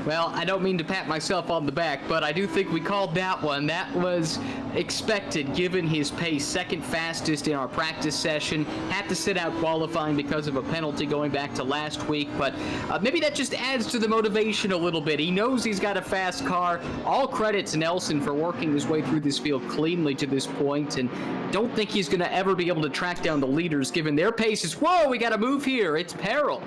Well, I don't mean to pat myself on the back, but I do think we called that one. That was expected given his pace. Second fastest in our practice session. Had to sit out qualifying because of a penalty going back to last week, but maybe that just adds to the motivation a little bit. He knows he's got a fast car. All credit to Nelson for working his way through this field cleanly to this point, and don't think he's going to ever be able to track down the leaders given their paces. Whoa, we got to move here. It's Peril.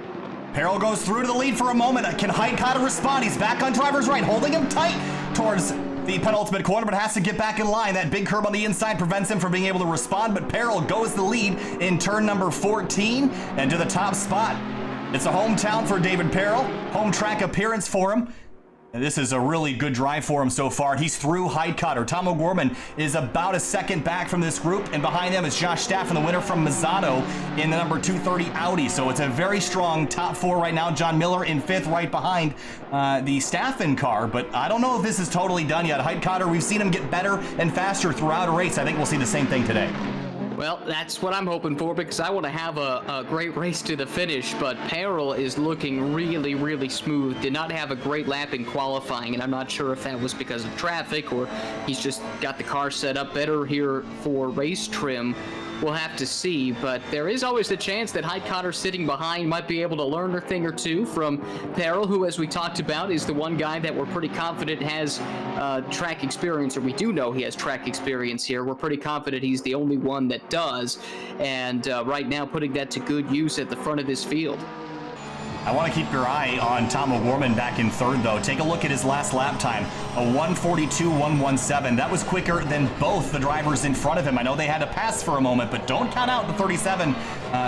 Peril goes through to the lead for a moment. Can Heidkotter respond? He's back on driver's right, holding him tight towards the penultimate corner, but has to get back in line. That big curb on the inside prevents him from being able to respond, but Peril goes the lead in turn number 14 and to the top spot. It's a hometown for David Peril, home track appearance for him. And this is a really good drive for him so far. He's through Heidkotter. Tom O'Gorman is about a second back from this group, and behind them is Josh Staffen, the winner from Mazzano in the number 230 Audi. So it's a very strong top four right now. John Miller in fifth right behind the Staffen car, but I don't know if this is totally done yet. Heidkotter, we've seen him get better and faster throughout a race. I think we'll see the same thing today. Well, that's what I'm hoping for, because I want to have a great race to the finish, but Peril is looking really, really smooth. Did not have a great lap in qualifying, and I'm not sure if that was because of traffic or he's just got the car set up better here for race trim. We'll have to see, but there is always the chance that Heidkotter sitting behind might be able to learn a thing or two from Peril, who, as we talked about, is the one guy that we're pretty confident has track experience, or we do know he has track experience here. We're pretty confident he's the only one that does, and right now putting that to good use at the front of this field. I want to keep your eye on Tom O'Gorman back in third, though. Take a look at his last lap time, a 1:42.117. That was quicker than both the drivers in front of him. I know they had to pass for a moment, but don't count out the 37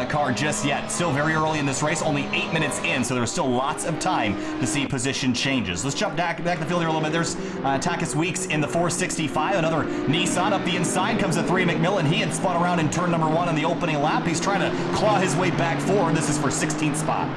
car just yet. Still very early in this race, only 8 minutes in, so there's still lots of time to see position changes. Let's jump back the field here a little bit. There's Takis Weeks in the 465. Another Nissan up the inside comes a 3 McMillan. He had spun around in turn number 1 in the opening lap. He's trying to claw his way back forward. This is for 16th spot.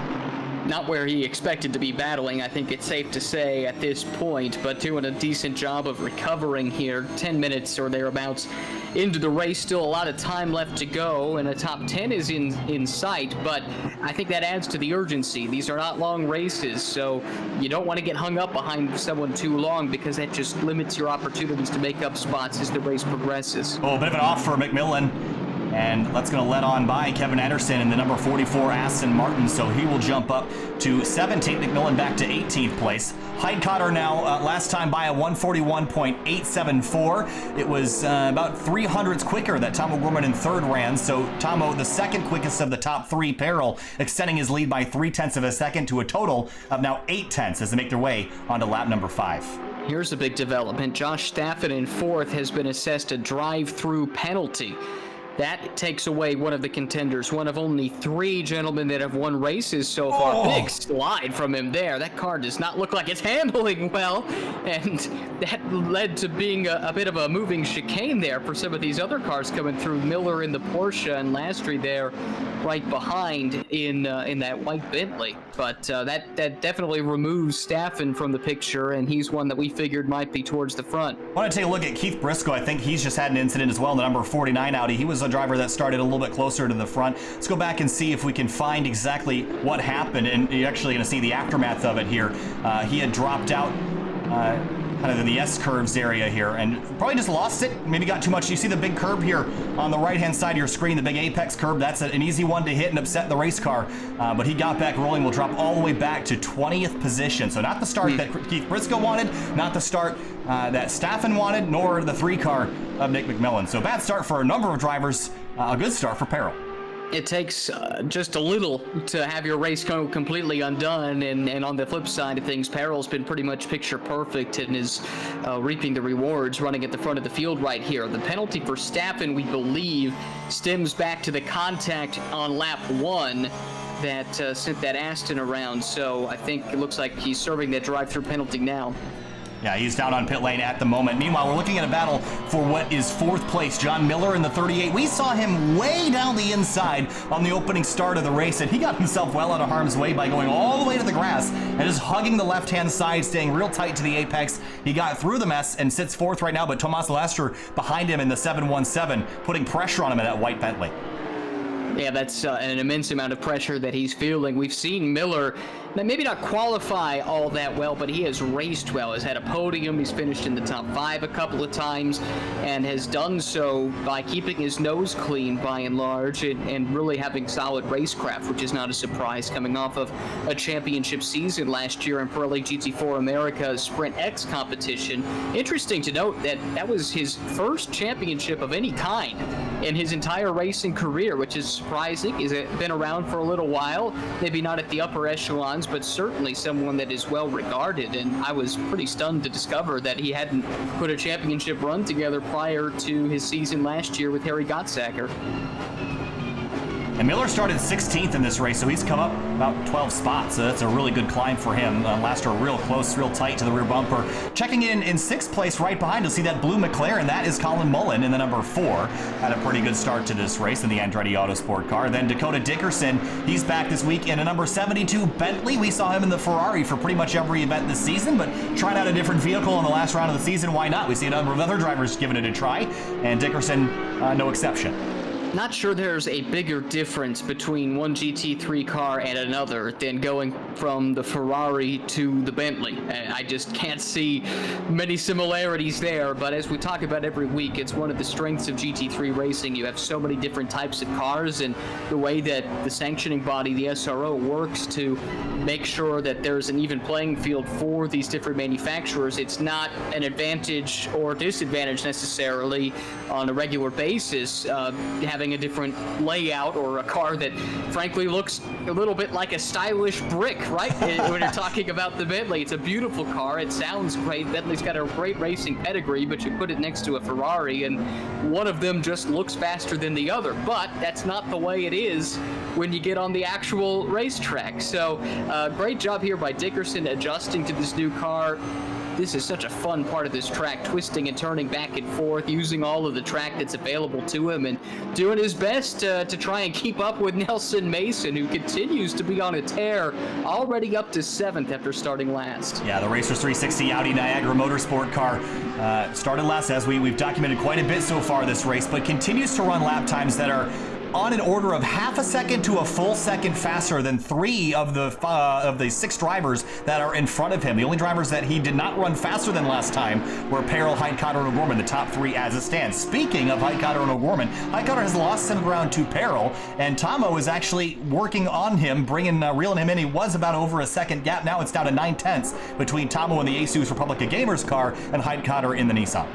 Not where he expected to be battling, I think it's safe to say at this point, but doing a decent job of recovering here. 10 minutes or thereabouts into the race, still a lot of time left to go, and a top 10 is in sight, but I think that adds to the urgency. These are not long races, so you don't want to get hung up behind someone too long, because that just limits your opportunities to make up spots as the race progresses. Oh, a bit of an off for McMillan. And that's going to let on by Kevin Anderson in the number 44 Aston Martin, so he will jump up to 17th. McMillan back to 18th place. Heidkotter now last time by a 141.874. It was about 300ths quicker that Tom O'Gorman in third ran, so Tomo, the second quickest of the top three. Peril extending his lead by 0.3 of a second to a total of now 0.8 as they make their way onto lap number 5. Here's a big development. Josh Staffen in fourth has been assessed a drive-through penalty. That takes away one of the contenders, one of only 3 gentlemen that have won races so far. Oh. Big slide from him there. That car does not look like it's handling well, and that led to being a bit of a moving chicane there for some of these other cars coming through. Miller in the Porsche and Lastry there right behind in that white Bentley. But that definitely removes Staffen from the picture, and he's one that we figured might be towards the front. I want to take a look at Keith Briscoe. I think he's just had an incident as well in the number 49 Audi. He was a driver that started a little bit closer to the front. Let's go back and see if we can find exactly what happened, and you're actually going to see the aftermath of it here. He had dropped out kind of in the S-curves area here, and probably just lost it, maybe got too much. You see the big curb here on the right-hand side of your screen, the big apex curb. That's an easy one to hit and upset the race car, but he got back rolling. Will drop all the way back to 20th position. So not the start that Keith Briscoe wanted, not the start that Staffen wanted, nor the 3 car of Nick McMillan. So bad start for a number of drivers, a good start for Peril. It takes just a little to have your race go completely undone, and on the flip side of things, Peril's been pretty much picture perfect and is reaping the rewards, running at the front of the field right here. The penalty for Staffen, we believe, stems back to the contact on lap 1 that sent that Aston around, so I think it looks like he's serving that drive-through penalty now. Yeah, he's down on pit lane at the moment. Meanwhile, we're looking at a battle for what is 4th place. John Miller in the 38. We saw him way down the inside on the opening start of the race, and he got himself well out of harm's way by going all the way to the grass and just hugging the left-hand side, staying real tight to the apex. He got through the mess and sits 4th right now, but Tomas Lester behind him in the 717, putting pressure on him in that white Bentley. Yeah, that's an immense amount of pressure that he's feeling. We've seen Miller maybe not qualify all that well, but he has raced well. Has had a podium. He's finished in the top 5 a couple of times, and has done so by keeping his nose clean by and large, and really having solid racecraft, which is not a surprise coming off of a championship season last year in Pirelli GT4 America's Sprint X competition. Interesting to note that that was his first championship of any kind in his entire racing career, which is surprising. He's been around for a little while, maybe not at the upper echelons, but certainly someone that is well regarded, and I was pretty stunned to discover that he hadn't put a championship run together prior to his season last year with Harry Gottsacker. And Miller started 16th in this race, so he's come up about 12 spots. So that's a really good climb for him. Last year, real close, real tight to the rear bumper. Checking in 6th place right behind, you'll see that blue McLaren. That is Colin Mullen in the number 4. Had a pretty good start to this race in the Andretti Autosport car. Then Dakota Dickerson, he's back this week in a number 72 Bentley. We saw him in the Ferrari for pretty much every event this season, but trying out a different vehicle in the last round of the season, why not? We see a number of other drivers giving it a try, and Dickerson, no exception. Not sure there's a bigger difference between one GT3 car and another than going from the Ferrari to the Bentley. I just can't see many similarities there, but as we talk about every week, it's one of the strengths of GT3 racing. You have so many different types of cars, and the way that the sanctioning body, the SRO, works to make sure that there's an even playing field for these different manufacturers. It's not an advantage or disadvantage necessarily on a regular basis, having a different layout or a car that frankly looks a little bit like a stylish brick, right? When you're talking about the Bentley, it's a beautiful car. It sounds great. Bentley's got a great racing pedigree, but you put it next to a Ferrari and one of them just looks faster than the other. But that's not the way it is when you get on the actual racetrack. So great job here by Dickerson adjusting to this new car. This is such a fun part of this track, twisting and turning back and forth, using all of the track that's available to him, and doing his best to try and keep up with Nelson Mason, who continues to be on a tear, already up to 7th after starting last. Yeah, the Racers 360 Audi Niagara Motorsport car started last, as we've documented quite a bit so far this race, but continues to run lap times that are on an order of half a second to a full second faster than 3 of the 6 drivers that are in front of him. The only drivers that he did not run faster than last time were Peril, Heidkotter, and O'Gorman, the top 3 as it stands. Speaking of Heidkotter and O'Gorman, Heidkotter has lost some ground to Peril, and Tomo is actually working on him, reeling him in. He was about over a second gap. Now it's down to 9/10 between Tomo and the ASUS Republic of Gamers car and Heidkotter in the Nissan.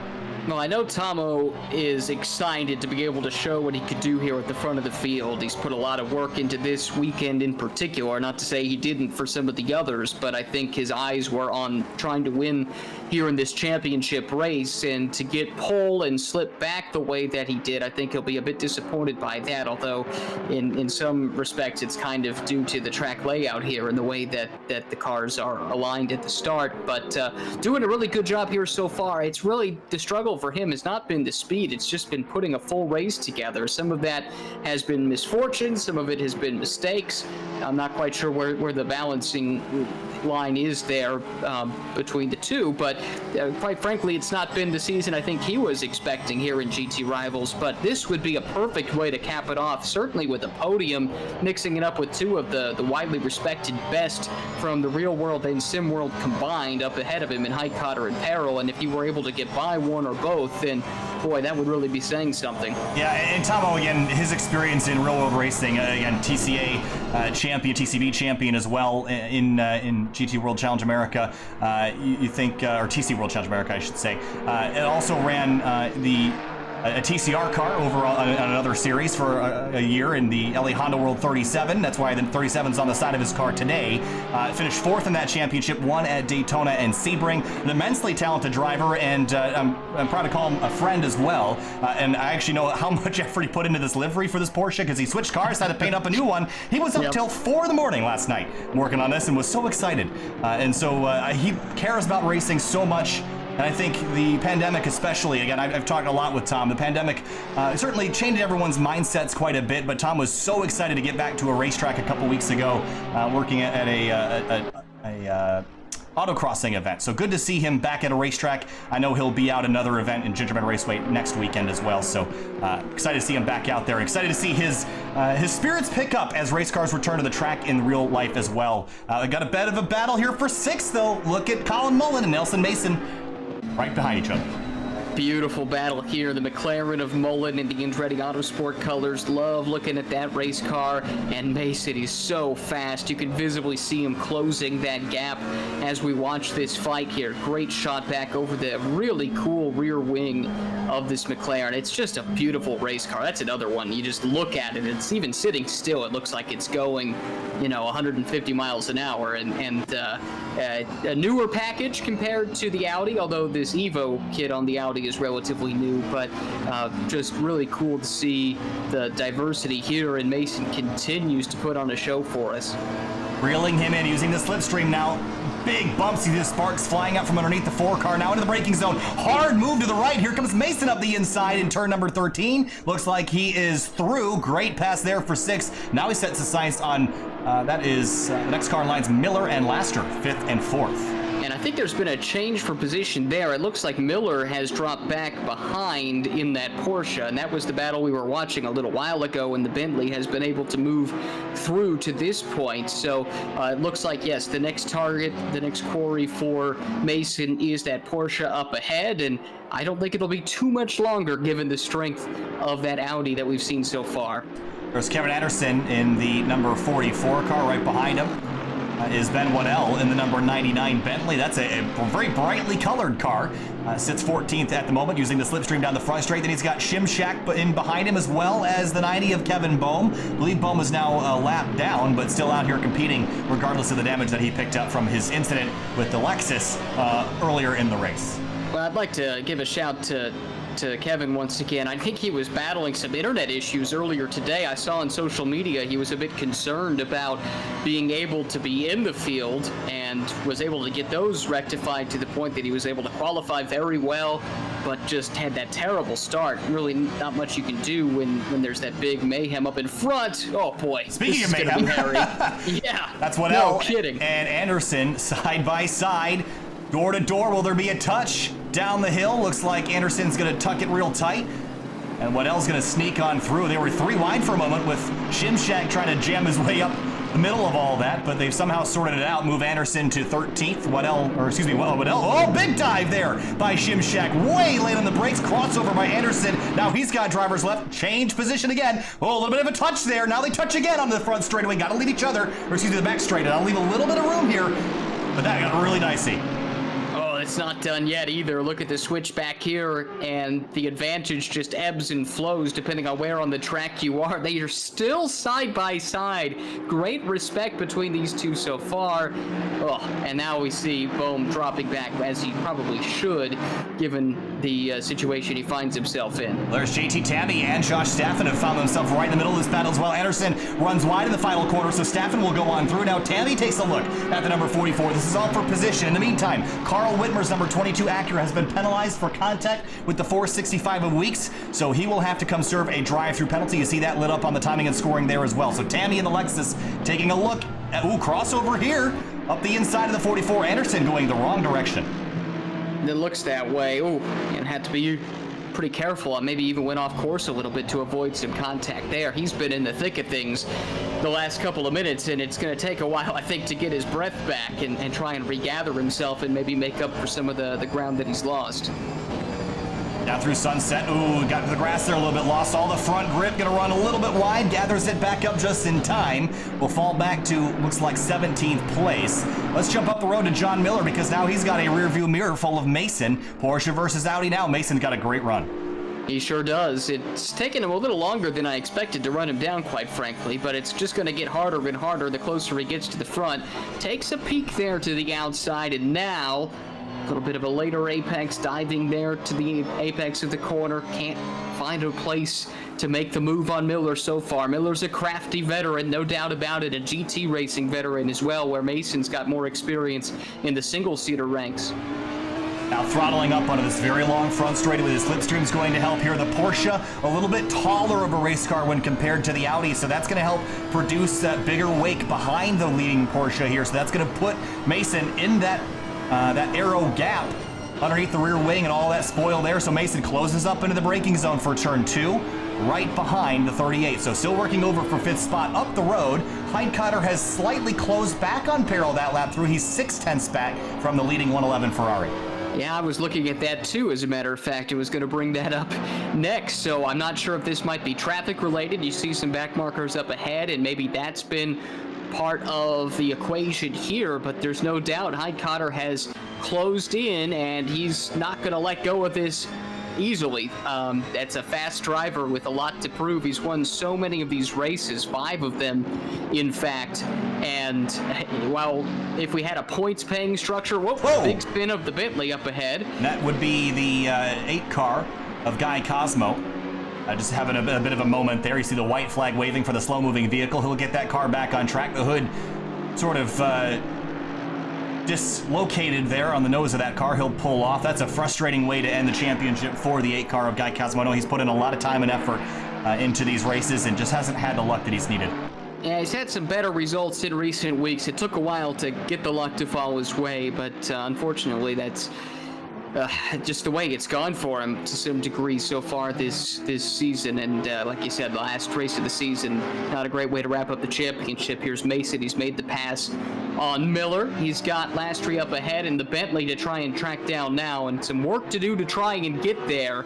Well, I know Tomo is excited to be able to show what he could do here at the front of the field. He's put a lot of work into this weekend in particular, not to say he didn't for some of the others, but I think his eyes were on trying to win here in this championship race, and to get pole and slip back the way that he did, I think he'll be a bit disappointed by that, although in some respects it's kind of due to the track layout here and the way that the cars are aligned at the start, but doing a really good job here so far. It's really the struggle for him has not been the speed, it's just been putting a full race together. Some of that has been misfortune, some of it has been mistakes. I'm not quite sure where the balancing line is there between the two, but quite frankly, it's not been the season I think he was expecting here in GT Rivals, but this would be a perfect way to cap it off, certainly with a podium, mixing it up with 2 of the widely respected best from the real world and sim world combined up ahead of him in Heidkotter and Peril, and if he were able to get by one or both, then boy, that would really be saying something. Yeah, and Tomo, again, his experience in real world racing, again, TCA champion, TCB champion as well in GT World Challenge America, you think, or TC World Challenge America, I should say. It also ran a TCR car over on another series for a year in the LA Honda World 37. That's why the 37's on the side of his car today. Finished 4th in that championship, won at Daytona and Sebring. An immensely talented driver, and I'm proud to call him a friend as well. And I actually know how much effort he put into this livery for this Porsche, because he switched cars, had to paint up a new one. He was up till 4 in the morning last night working on this and was so excited. And so he cares about racing so much. And I think the pandemic especially, again, I've talked a lot with Tom, the pandemic certainly changed everyone's mindsets quite a bit, but Tom was so excited to get back to a racetrack a couple weeks ago, working at a autocrossing event. So good to see him back at a racetrack. I know he'll be out another event in Gingerbread Raceway next weekend as well. So excited to see him back out there. Excited to see his spirits pick up as race cars return to the track in real life as well. Got a bit of a battle here for 6th though. Look at Colin Mullen and Nelson Mason right behind each other. Beautiful battle here. The McLaren of Mullen in the Andretti Autosport colors. Love looking at that race car. And Mason is so fast. You can visibly see him closing that gap as we watch this fight here. Great shot back over the really cool rear wing of this McLaren. It's just a beautiful race car. That's another one. You just look at it. It's even sitting still. It looks like it's going, 150 miles an hour. And a newer package compared to the Audi, although this Evo kit on the Audi is relatively new, but just really cool to see the diversity here, and Mason continues to put on a show for us. Reeling him in using the slipstream now. Big bumps, see the sparks flying out from underneath the 4 car, now into the braking zone. Hard move to the right. Here comes Mason up the inside in turn number 13. Looks like he is through. Great pass there for 6. Now he sets his sights on, that is the next car in lines, Miller and Laster, 5th and 4th. And I think there's been a change for position there. It looks like Miller has dropped back behind in that Porsche, and that was the battle we were watching a little while ago, and the Bentley has been able to move through to this point. So it looks like, yes, the next target, the next quarry for Mason is that Porsche up ahead, and I don't think it'll be too much longer given the strength of that Audi that we've seen so far. There's Kevin Anderson in the number 44 car right behind him. Is Ben Waddell in the number 99 Bentley. That's a very brightly colored car. Sits 14th at the moment using the slipstream down the front straight. Then he's got Shimshak in behind him, as well as the 90 of Kevin Bohm. I believe Bohm is now a lap down, but still out here competing regardless of the damage that he picked up from his incident with the Lexus earlier in the race. Well, I'd like to give a shout to Kevin once again. I think he was battling some internet issues earlier today. I saw on social media he was a bit concerned about being able to be in the field, and was able to get those rectified to the point that he was able to qualify very well, but just had that terrible start. Really not much you can do when there's that big mayhem up in front. Oh boy. Speaking of mayhem. Yeah. That's Waddell. No kidding. And Anderson side by side. Door to door, will there be a touch? Down the hill, looks like Anderson's gonna tuck it real tight. And Waddell's gonna sneak on through. They were 3 wide for a moment with Shimshak trying to jam his way up the middle of all that, but they've somehow sorted it out. Move Anderson to 13th. Waddell. Oh, big dive there by Shimshak. Way late on the brakes. Crossover by Anderson. Now he's got drivers left. Change position again. Oh, a little bit of a touch there. Now they touch again on the front straightaway. Gotta leave each other, the back straight. And I'll leave a little bit of room here, but that got really dicey. It's not done yet either. Look at the switch back here, and the advantage just ebbs and flows depending on where on the track you are. They are still side by side. Great respect between these two so far. Oh, and now we see Bohm dropping back, as he probably should, given the situation he finds himself in. There's JT Tabby and Josh Staffen have found themselves right in the middle of this battle as well. Anderson runs wide in the final quarter, so Staffen will go on through. Now Tabby takes a look at the number 44. This is all for position. In the meantime, Carl Whitmer's number 22 Acura has been penalized for contact with the 465 of Weeks, so he will have to come serve a drive-through penalty. You see that lit up on the timing and scoring there as well. So Tammy and the Lexus taking a look at, crossover here, up the inside of the 44. Anderson going the wrong direction. It looks that way. Oh, and had to be pretty careful. Maybe even went off course a little bit to avoid some contact there. He's been in the thick of things the last couple of minutes, and it's going to take a while, I think, to get his breath back and try and regather himself and maybe make up for some of the ground that he's lost. Down through Sunset. Ooh, got to the grass there a little bit. Lost all the front grip. Going to run a little bit wide. Gathers it back up just in time. Will fall back to, looks like, 17th place. Let's jump up the road to John Miller, because now he's got a rear view mirror full of Mason. Porsche versus Audi now. Mason's got a great run. He sure does. It's taken him a little longer than I expected to run him down, quite frankly, but it's just going to get harder and harder the closer he gets to the front. Takes a peek there to the outside, and now a little bit of a later apex, diving there to the apex of the corner. Can't find a place to make the move on Miller so far. Miller's a crafty veteran, no doubt about it, a GT racing veteran as well, where Mason's got more experience in the single-seater ranks. Now throttling up onto this very long front straight with his slipstream's going to help here. The Porsche, a little bit taller of a race car when compared to the Audi, so that's going to help produce that bigger wake behind the leading Porsche here. So that's going to put Mason in that that aero gap underneath the rear wing and all that spoil there. So Mason closes up into the braking zone for turn 2, right behind the 38. So still working over for 5th spot up the road. Heidkotter has slightly closed back on Peril that lap through. He's 6/10ths back from the leading 111 Ferrari. Yeah, I was looking at that too, as a matter of fact. It was going to bring that up next, so I'm not sure if this might be traffic related. You see some back markers up ahead, and maybe that's been part of the equation here, but there's no doubt Heidkotter has closed in, and he's not going to let go of this easily. That's a fast driver with a lot to prove. He's won so many of these races, 5 of them, in fact. And, well, if we had a points-paying structure, whoa, big spin of the Bentley up ahead. That would be the 8 car of Guy Cosmo. Just having a bit of a moment there. You see the white flag waving for the slow-moving vehicle. He'll get that car back on track. The hood sort of dislocated there on the nose of that car. He'll pull off. That's a frustrating way to end the championship for the 8 car of Guy Cosmo. I know he's put in a lot of time and effort into these races and just hasn't had the luck that he's needed. Yeah, he's had some better results in recent weeks. It took a while to get the luck to fall his way, but unfortunately that's just the way it's gone for him to some degree so far this season. And like you said, the last race of the season, not a great way to wrap up the championship. Here's Mason. He's made the pass on Miller. He's got Lastry up ahead and the Bentley to try and track down now, and some work to do to try and get there.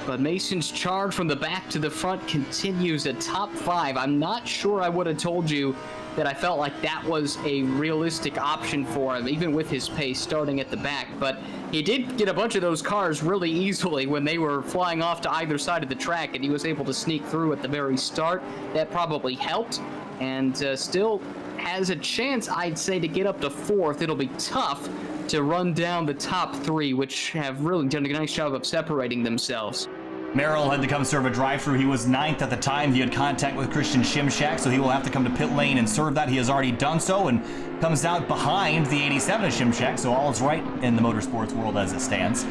But Mason's charge from the back to the front continues at top 5. I'm not sure I would have told you that I felt like that was a realistic option for him, even with his pace starting at the back. But he did get a bunch of those cars really easily when they were flying off to either side of the track, and he was able to sneak through at the very start. That probably helped, and still has a chance, I'd say, to get up to 4th. It'll be tough to run down the top 3, which have really done a nice job of separating themselves. Merrill had to come serve a drive-through. He was 9th at the time. He had contact with Christian Shimshak, so he will have to come to pit lane and serve that. He has already done so and comes out behind the 87 of Shimshak, so all is right in the motorsports world as it stands.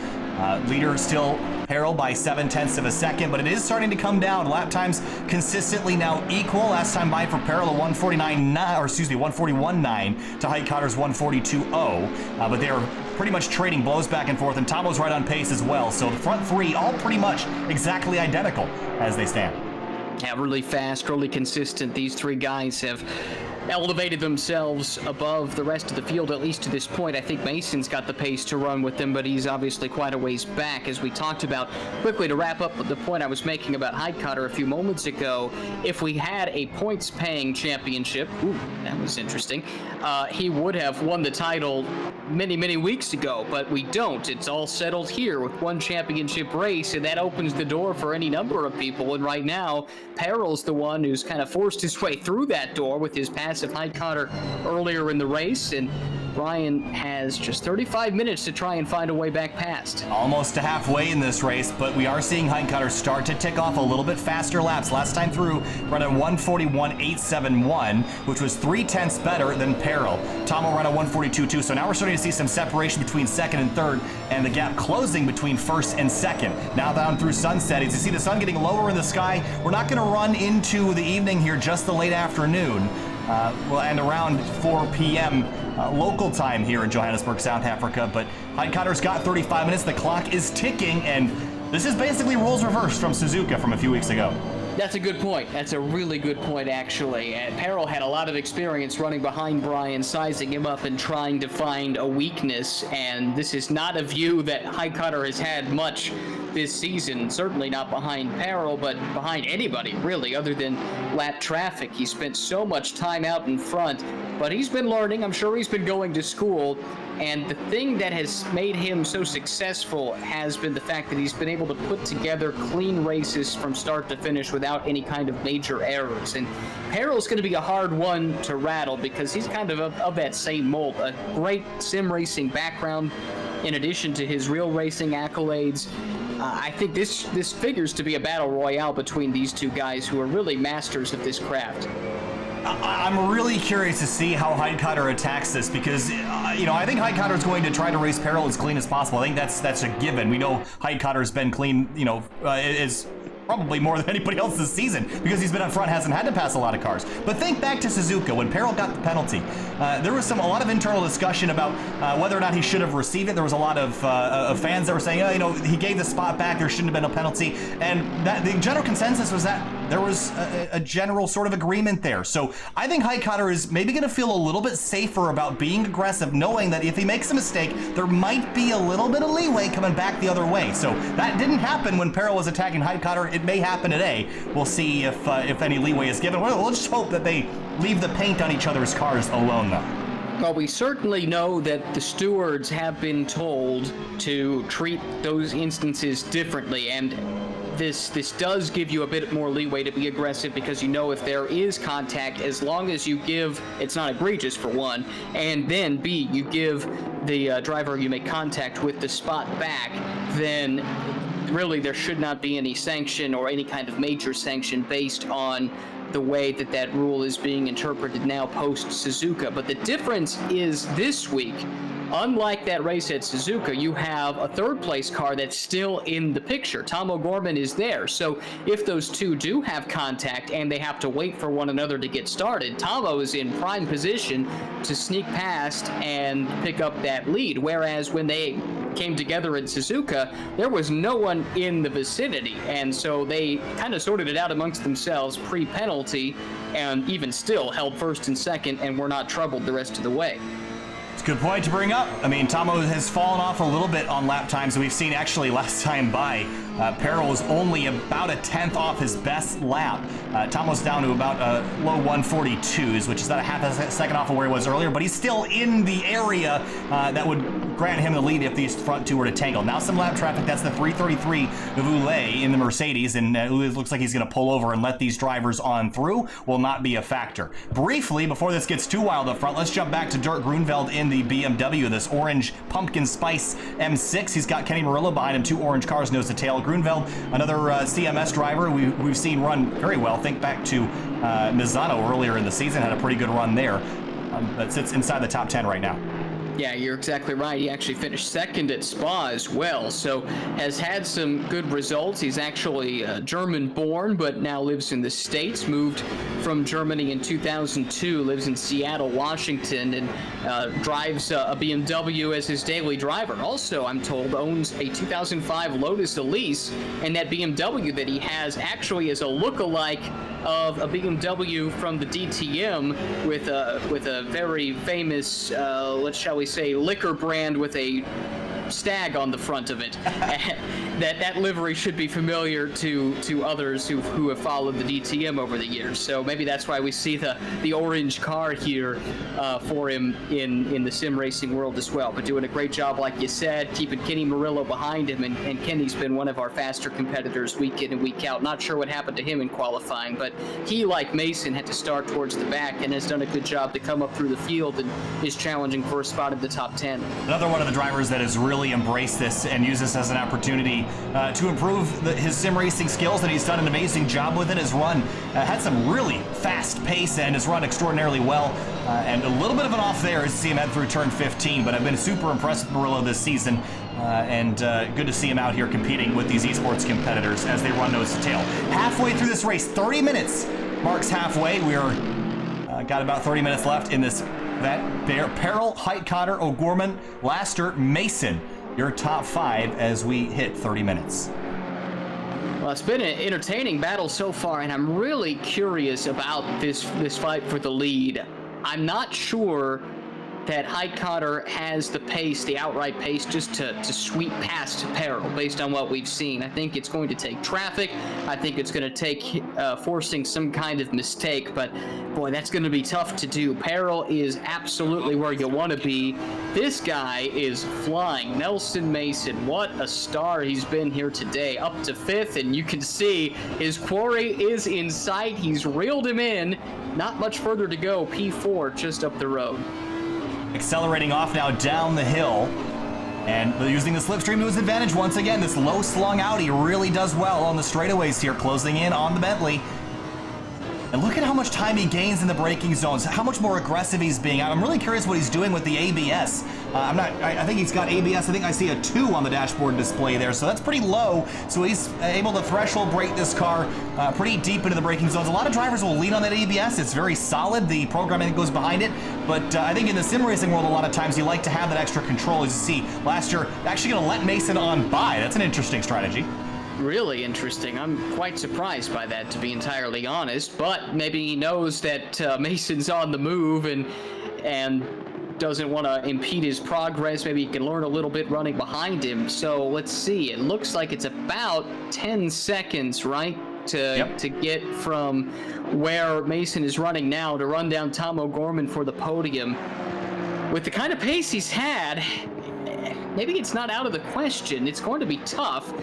Leader still Peril by 7/10ths of a second, but it is starting to come down. Lap times consistently now equal. Last time by for Peril, a 141.9 to Heidkotter's 142.0, but they're pretty much trading blows back and forth, and Tomo's right on pace as well. So the front 3 all pretty much exactly identical as they stand. Yeah, really fast, really consistent. These 3 guys have elevated themselves above the rest of the field, at least to this point. I think Mason's got the pace to run with them, but he's obviously quite a ways back, as we talked about. Quickly, to wrap up the point I was making about Heidkotter a few moments ago, if we had a points-paying championship, that was interesting, he would have won the title many weeks ago, but we don't. It's all settled here with one championship race, and that opens the door for any number of people. And right now, Peril's the one who's kind of forced his way through that door with his pass of Heidkotter earlier in the race, and Brian has just 35 minutes to try and find a way back past. Almost to halfway in this race, but we are seeing Heidkotter start to tick off a little bit faster laps. Last time through, run a 141.871, which was 3/10ths better than Peril. Tomo ran a 142.2, so now we're starting to see some separation between 2nd and 3rd, and the gap closing between 1st and 2nd. Now down through sunset, as you see the sun getting lower in the sky, we're not going to run into the evening here, just the late afternoon. We'll end around 4 p.m. Local time here in Johannesburg, South Africa, but Heidkotter's got 35 minutes. The clock is ticking, and this is basically roles reversed from Suzuka from a few weeks ago. That's a good point. That's a really good point, actually. And Peril had a lot of experience running behind Brian, sizing him up and trying to find a weakness. And this is not a view that Heidkotter has had much this season. Certainly not behind Peril, but behind anybody, really, other than lap traffic. He spent so much time out in front, but he's been learning. I'm sure he's been going to school. And the thing that has made him so successful has been the fact that he's been able to put together clean races from start to finish without any kind of major errors. And Peril's going to be a hard one to rattle because he's kind of that same mold. A great sim racing background in addition to his real racing accolades. I think this figures to be a battle royale between these 2 guys who are really masters of this craft. I'm really curious to see how Heidkotter attacks this because, I think Heidkotter is going to try to race Peril as clean as possible. I think that's a given. We know Heidkotter's been clean, is probably more than anybody else this season because he's been up front, hasn't had to pass a lot of cars. But think back to Suzuka when Perel got the penalty. There was a lot of internal discussion about whether or not he should have received it. There was a lot of fans that were saying, oh, you know, he gave the spot back, there shouldn't have been a penalty. And that the general consensus was that there was a general sort of agreement there. So I think Highcutter is maybe going to feel a little bit safer about being aggressive, knowing that if he makes a mistake, there might be a little bit of leeway coming back the other way. So that didn't happen when Perel was attacking Highcutter. It may happen today. We'll see if any leeway is given. We'll just hope that they leave the paint on each other's cars alone, though. Well, we certainly know that the stewards have been told to treat those instances differently, and this does give you a bit more leeway to be aggressive because you know if there is contact, as long as you give, it's not egregious for one, and then B, you give the driver you make contact with the spot back, then really there should not be any sanction or any kind of major sanction based on the way that rule is being interpreted now post Suzuka. But the difference is this week, unlike that race at Suzuka, you have a third place car that's still in the picture. Tom O'Gorman is there. So if those two do have contact and they have to wait for one another to get started, Tomo is in prime position to sneak past and pick up that lead. Whereas when they came together in Suzuka, there was no one in the vicinity. And so they kind of sorted it out amongst themselves pre-penalty and even still held first and second and were not troubled the rest of the way. It's a good point to bring up. I mean, Tomo has fallen off a little bit on lap times. We've seen actually last time by, Perel was only about a 10th off his best lap. Tomo's down to about low 142s, which is about a half a second off of where he was earlier, but he's still in the area that would grant him the lead if these front two were to tangle. Now some lap traffic, that's the 333 of Oulet in the Mercedes, and it looks like he's going to pull over and let these drivers on through. Will not be a factor. Briefly, before this gets too wild up front, let's jump back to Dirk Grunfeld in the BMW, this orange pumpkin spice M6. He's got Kenny Murillo behind him, two orange cars nose to tail. Grunfeld, another CMS driver we've seen run very well. Think back to Mizano earlier in the season, had a pretty good run there. That sits inside the top 10 right now. Yeah, you're exactly right. He actually finished second at Spa as well, so has had some good results. He's actually German-born, but now lives in the States, moved from Germany in 2002, lives in Seattle, Washington, and drives a BMW as his daily driver. Also, I'm told, owns a 2005 Lotus Elise, and that BMW that he has actually is a look-alike of a BMW from the DTM with a very famous, shall we say, liquor brand with a stag on the front of it. that livery should be familiar to others who have followed the DTM over the years. So maybe that's why we see the orange car here for him in the sim racing world as well. But doing a great job, like you said, keeping Kenny Murillo behind him, and Kenny's been one of our faster competitors week in and week out. Not sure what happened to him in qualifying, but he, like Mason, had to start towards the back and has done a good job to come up through the field and is challenging for a spot in the top 10. Another one of the drivers that has really embraced this and used this as an opportunity to improve his sim racing skills, and he's done an amazing job with it. His run had some really fast pace and has run extraordinarily well, and a little bit of an off there as you see him head through turn 15, but I've been super impressed with Murillo this season, and good to see him out here competing with these esports competitors as they run nose to tail. Halfway through this race, 30 minutes marks halfway. We're got about 30 minutes left in this Perel, Highcutter, O'Gorman, Laster, Mason. Your top 5 as we hit 30 minutes. Well, it's been an entertaining battle so far, and I'm really curious about this fight for the lead. I'm not sure that Highcutter has the pace, the outright pace, just to sweep past Perel based on what we've seen. I think it's going to take traffic. I think it's going to take forcing some kind of mistake, but boy, that's going to be tough to do. Perel is absolutely where you want to be. This guy is flying. Nelson Mason, what a star he's been here today. Up to 5th, and you can see his quarry is in sight. He's reeled him in. Not much further to go. P4 just up the road. Accelerating off now down the hill, and using the slipstream to his advantage once again. This low slung Audi really does well on the straightaways here, closing in on the Bentley. And look at how much time he gains in the braking zones, how much more aggressive he's being. I'm really curious what he's doing with the ABS. I think he's got ABS. I think I see a 2 on the dashboard display there, so that's pretty low. So he's able to threshold brake this car pretty deep into the braking zones. A lot of drivers will lean on that ABS. It's very solid, the programming that goes behind it. But I think in the sim racing world, a lot of times you like to have that extra control. As you see, last year, actually going to let Mason on by. That's an interesting strategy. Really interesting. I'm quite surprised by that, to be entirely honest. But maybe he knows that Mason's on the move and doesn't want to impede his progress. Maybe he can learn a little bit running behind him. So let's see. It looks like it's about 10 seconds, right? To get from where Mason is running now to run down Tom O'Gorman for the podium. With the kind of pace he's had, maybe it's not out of the question. It's going to be tough.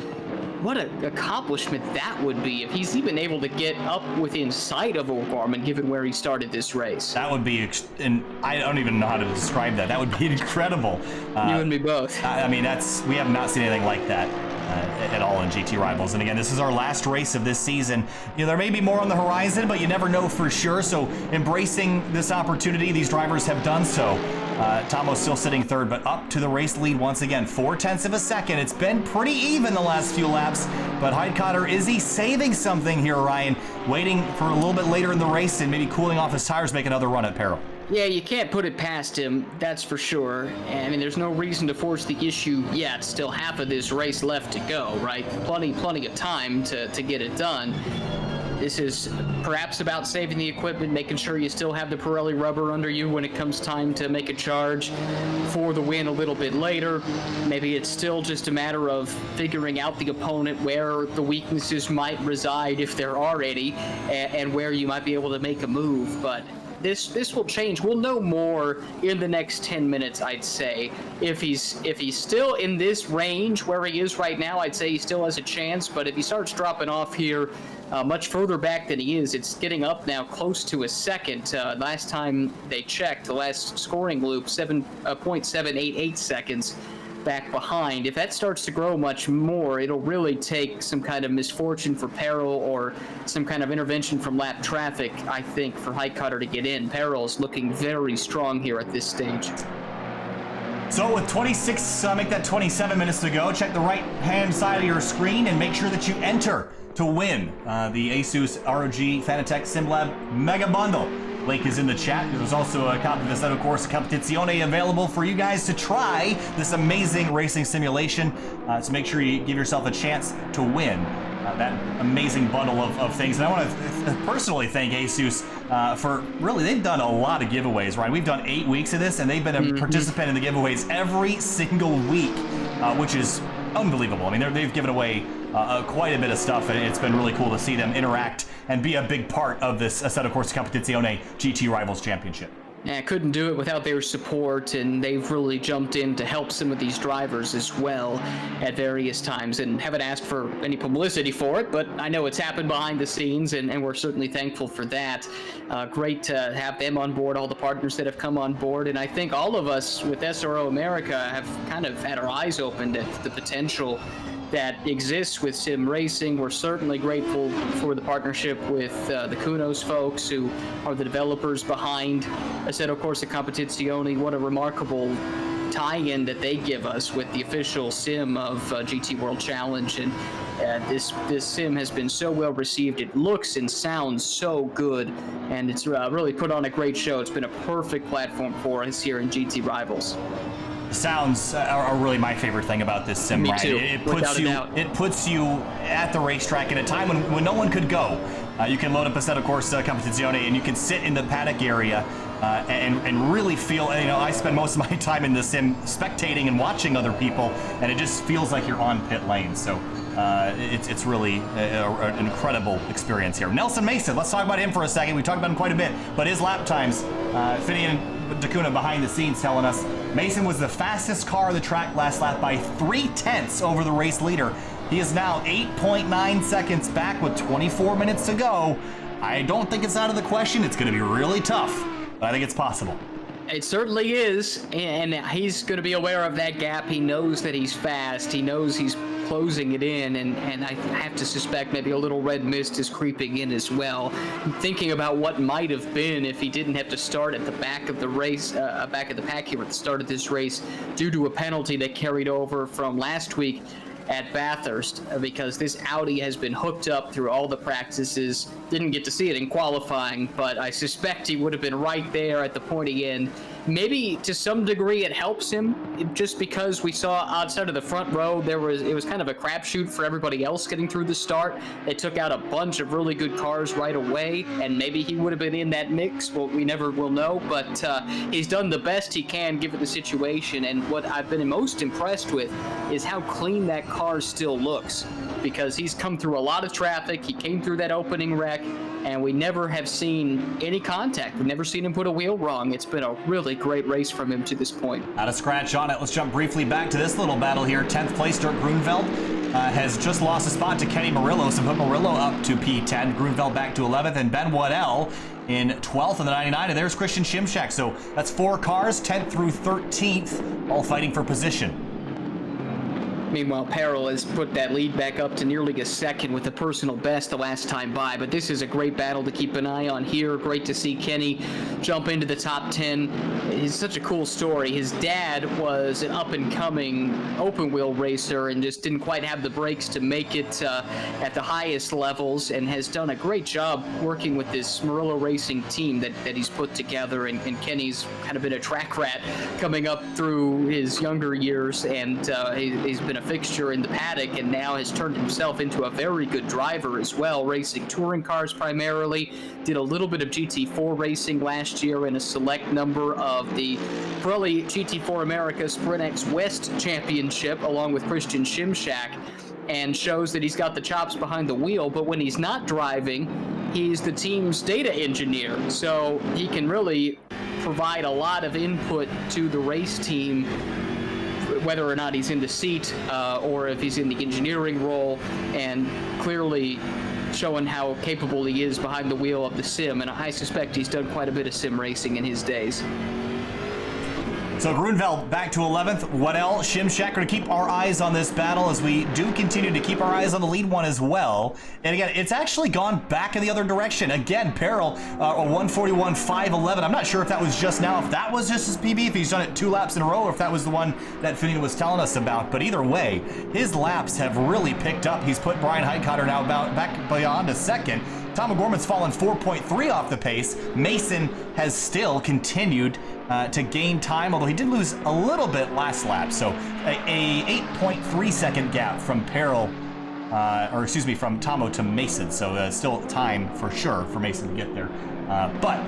What an accomplishment that would be if he's even able to get up within sight of O'Gorman, given where he started this race. That would be, and I don't even know how to describe that. That would be incredible. You and me both. I mean, we have not seen anything like that at all in GT Rivals. And again, this is our last race of this season. You know, there may be more on the horizon, but you never know for sure. So embracing this opportunity, these drivers have done so. Tomo's still sitting third, but up to the race lead once again, 0.4 of a second. It's been pretty even the last few laps, but Heidkotter, is he saving something here, Ryan? Waiting for a little bit later in the race and maybe cooling off his tires, make another run at Peril. Yeah, you can't put it past him, that's for sure. I mean, there's no reason to force the issue yet. Still half of this race left to go, right? Plenty of time to get it done. This is perhaps about saving the equipment, making sure you still have the Pirelli rubber under you when it comes time to make a charge for the win a little bit later. Maybe it's still just a matter of figuring out the opponent, where the weaknesses might reside, if there are any, and where you might be able to make a move. But this will change. We'll know more in the next 10 minutes, I'd say. If he's still in this range where he is right now, I'd say he still has a chance. But if he starts dropping off here much further back than he is, it's getting up now close to a second. Last time they checked, the last scoring loop, 7.788 seconds back behind. If that starts to grow much more, it'll really take some kind of misfortune for Peril or some kind of intervention from lap traffic, I think, for Heidkotter to get in. Peril's looking very strong here at this stage. So with 26, make that 27 minutes to go, check the right-hand side of your screen and make sure that you enter to win the ASUS ROG Fanatec SimLab Mega Bundle. Link is in the chat. There's also a copy of Assetto Corsa Competizione available for you guys to try this amazing racing simulation. So make sure you give yourself a chance to win that amazing bundle of things. And I want to personally thank ASUS for really, they've done a lot of giveaways, right? We've done 8 weeks of this, and they've been a participant in the giveaways every single week, which is unbelievable. I mean, they've given away quite a bit of stuff, and it's been really cool to see them interact and be a big part of this Assetto Corsa Competizione GT Rivals Championship. Yeah, couldn't do it without their support, and they've really jumped in to help some of these drivers as well at various times, and haven't asked for any publicity for it, but I know it's happened behind the scenes, and we're certainly thankful for that. Great to have them on board, all the partners that have come on board, and I think all of us with SRO America have kind of had our eyes opened at the potential that exists with sim racing. We're certainly grateful for the partnership with the Kunos folks, who are the developers behind Assetto Corsa Competizione. What a remarkable tie-in that they give us with the official sim of GT World Challenge, and this sim has been so well received. It looks and sounds so good, and it's really put on a great show. It's been a perfect platform for us here in GT Rivals. Sounds are really my favorite thing about this sim, Me too. It puts you at the racetrack at a time when no one could go. You can load up Assetto Corsa Competizione and you can sit in the paddock area and really feel, you know, I spend most of my time in the sim spectating and watching other people, and it just feels like you're on pit lane. So it's really an incredible experience here. Nelson Mason, let's talk about him for a second. We talked about him quite a bit, but his lap times, Finian and Dakota behind the scenes telling us Mason was the fastest car of the track last lap by 0.3 over the race leader. He is now 8.9 seconds back with 24 minutes to go. I don't think it's out of the question. It's going to be really tough, but I think it's possible. It certainly is, and he's going to be aware of that gap. He knows that he's fast. He knows he's closing it in, and I have to suspect maybe a little red mist is creeping in as well. Thinking about what might have been if he didn't have to start at the back of the race, back of the pack here at the start of this race, due to a penalty that carried over from last week at Bathurst, because this Audi has been hooked up through all the practices. Didn't get to see it in qualifying, but I suspect he would have been right there at the pointy end. Maybe to some degree it helps him, just because we saw outside of the front row it was kind of a crapshoot for everybody else getting through the start. They took out a bunch of really good cars right away, and maybe he would have been in that mix. Well, we never will know, but he's done the best he can given the situation. And what I've been most impressed with is how clean that car still looks, because he's come through a lot of traffic. He came through that opening wreck, and we never have seen any contact. We've never seen him put a wheel wrong. It's been a really great race from him to this point. Not a scratch on it. Let's jump briefly back to this little battle here. 10th place, Dirk Grunveld has just lost a spot to Kenny Murillo, so put Murillo up to P10, Grunveld back to 11th, and Ben Waddell in 12th in the 99, and there's Christian Shimshak. So that's 4 cars, 10th through 13th, all fighting for position. Meanwhile, Peril has put that lead back up to nearly a second with a personal best the last time by, but this is a great battle to keep an eye on here. Great to see Kenny jump into the top 10. It's such a cool story. His dad was an up-and-coming open-wheel racer and just didn't quite have the brakes to make it at the highest levels, and has done a great job working with this Murillo Racing team that he's put together, and Kenny's kind of been a track rat coming up through his younger years, and he's been a fixture in the paddock, and now has turned himself into a very good driver as well, racing touring cars primarily. Did a little bit of GT4 racing last year in a select number of the Pirelli GT4 America Sprint X West Championship along with Christian Shimshak, and shows that he's got the chops behind the wheel. But when he's not driving, he's the team's data engineer, so he can really provide a lot of input to the race team, whether or not he's in the seat or if he's in the engineering role, and clearly showing how capable he is behind the wheel of the sim. And I suspect he's done quite a bit of sim racing in his days. So Grunveld back to 11th. Waddell, Shimshak, going to keep our eyes on this battle as we do continue to keep our eyes on the lead one as well. And again, it's actually gone back in the other direction. Again, Peril, a 141.511. I'm not sure if that was just now, if that was just his PB, if he's done it 2 laps in a row, or if that was the one that Finney was telling us about. But either way, his laps have really picked up. He's put Brian Heitkotter now back beyond a second. Tom O'Gorman's fallen 4.3 off the pace. Mason has still continued to gain time, although he did lose a little bit last lap. So a 8.3 second gap from Peril, from Tomo to Mason. So still time for sure for Mason to get there. But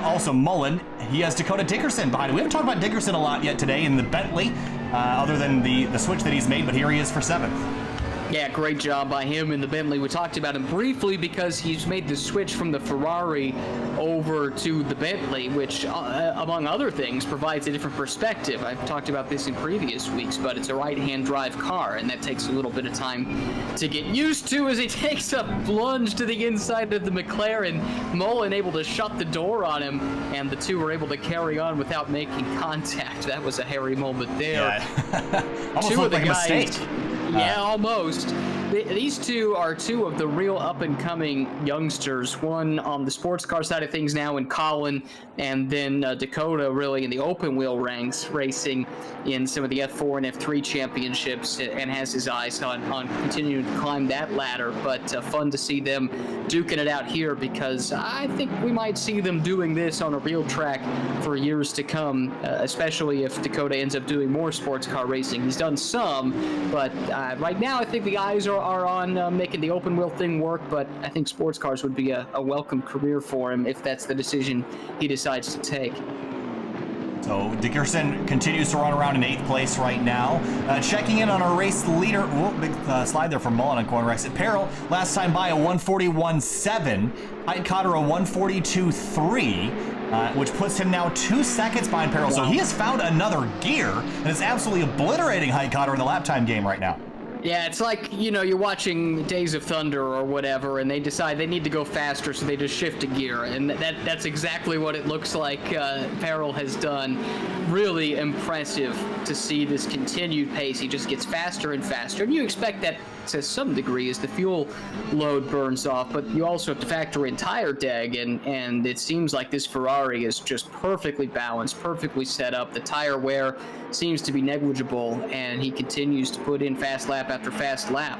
also Mullen, he has Dakota Dickerson behind him. We haven't talked about Dickerson a lot yet today in the Bentley, other than the switch that he's made, but here he is for 7th. Yeah, great job by him in the Bentley. We talked about him briefly because he's made the switch from the Ferrari over to the Bentley, which, among other things, provides a different perspective. I've talked about this in previous weeks, but it's a right-hand drive car, and that takes a little bit of time to get used to as he takes a plunge to the inside of the McLaren. Mullen able to shut the door on him, and the two were able to carry on without making contact. That was a hairy moment there. Yeah. Almost looked like a mistake. Yeah, almost. These two are two of the real up-and-coming youngsters. One on the sports car side of things now in Colin, and then Dakota really in the open-wheel ranks, racing in some of the F4 and F3 championships, and has his eyes on continuing to climb that ladder. But fun to see them duking it out here, because I think we might see them doing this on a real track for years to come, especially if Dakota ends up doing more sports car racing. He's done some, but right now I think the eyes are on making the open wheel thing work, but I think sports cars would be a welcome career for him if that's the decision he decides to take. So Dickerson continues to run around in 8th place right now. Checking in on our race leader. Whoa, big slide there from Mullen on corner exit. Peril, last time by a 141.7. Heitkotter a 142.3. Which puts him now 2 seconds behind Peril. Wow. So he has found another gear and is absolutely obliterating Heitkotter in the lap time game right now. Yeah, it's like, you know, you're watching Days of Thunder or whatever, and they decide they need to go faster, so they just shift a gear, and that's exactly what it looks like Peril has done. Really impressive to see this continued pace. He just gets faster and faster, and you expect that to some degree as the fuel load burns off, but you also have to factor in tire deg, and it seems like this Ferrari is just perfectly balanced, perfectly set up. The tire wear seems to be negligible, and he continues to put in fast lap after fast lap.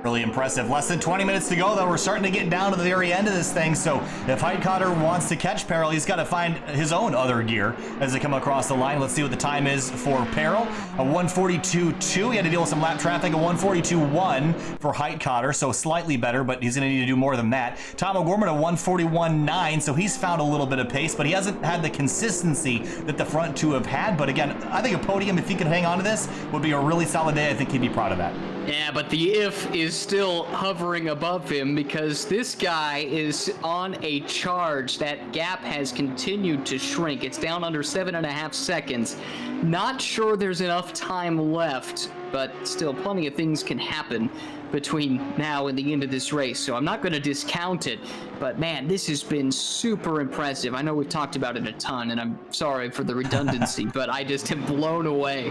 Really impressive. Less than 20 minutes to go, though. We're starting to get down to the very end of this thing, so if Heidkotter wants to catch Peril, he's got to find his own other gear as they come across the line. Let's see what the time is for Peril. A 142.2. He had to deal with some lap traffic. A 142.1 for Heidkotter, so slightly better, but he's going to need to do more than that. Tom O'Gorman, a 141.9, so he's found a little bit of pace, but he hasn't had the consistency that the front two have had. But again, I think a podium, if he could hang on to this, would be a really solid day. I think he'd be proud of that. Yeah, but the if is still hovering above him because this guy is on a charge. That gap has continued to shrink. It's down under 7.5 seconds. Not sure there's enough time left, but still plenty of things can happen between now and the end of this race, so I'm not going to discount it. But man, this has been super impressive. I know we've talked about it a ton, and I'm sorry for the redundancy, but I just am blown away.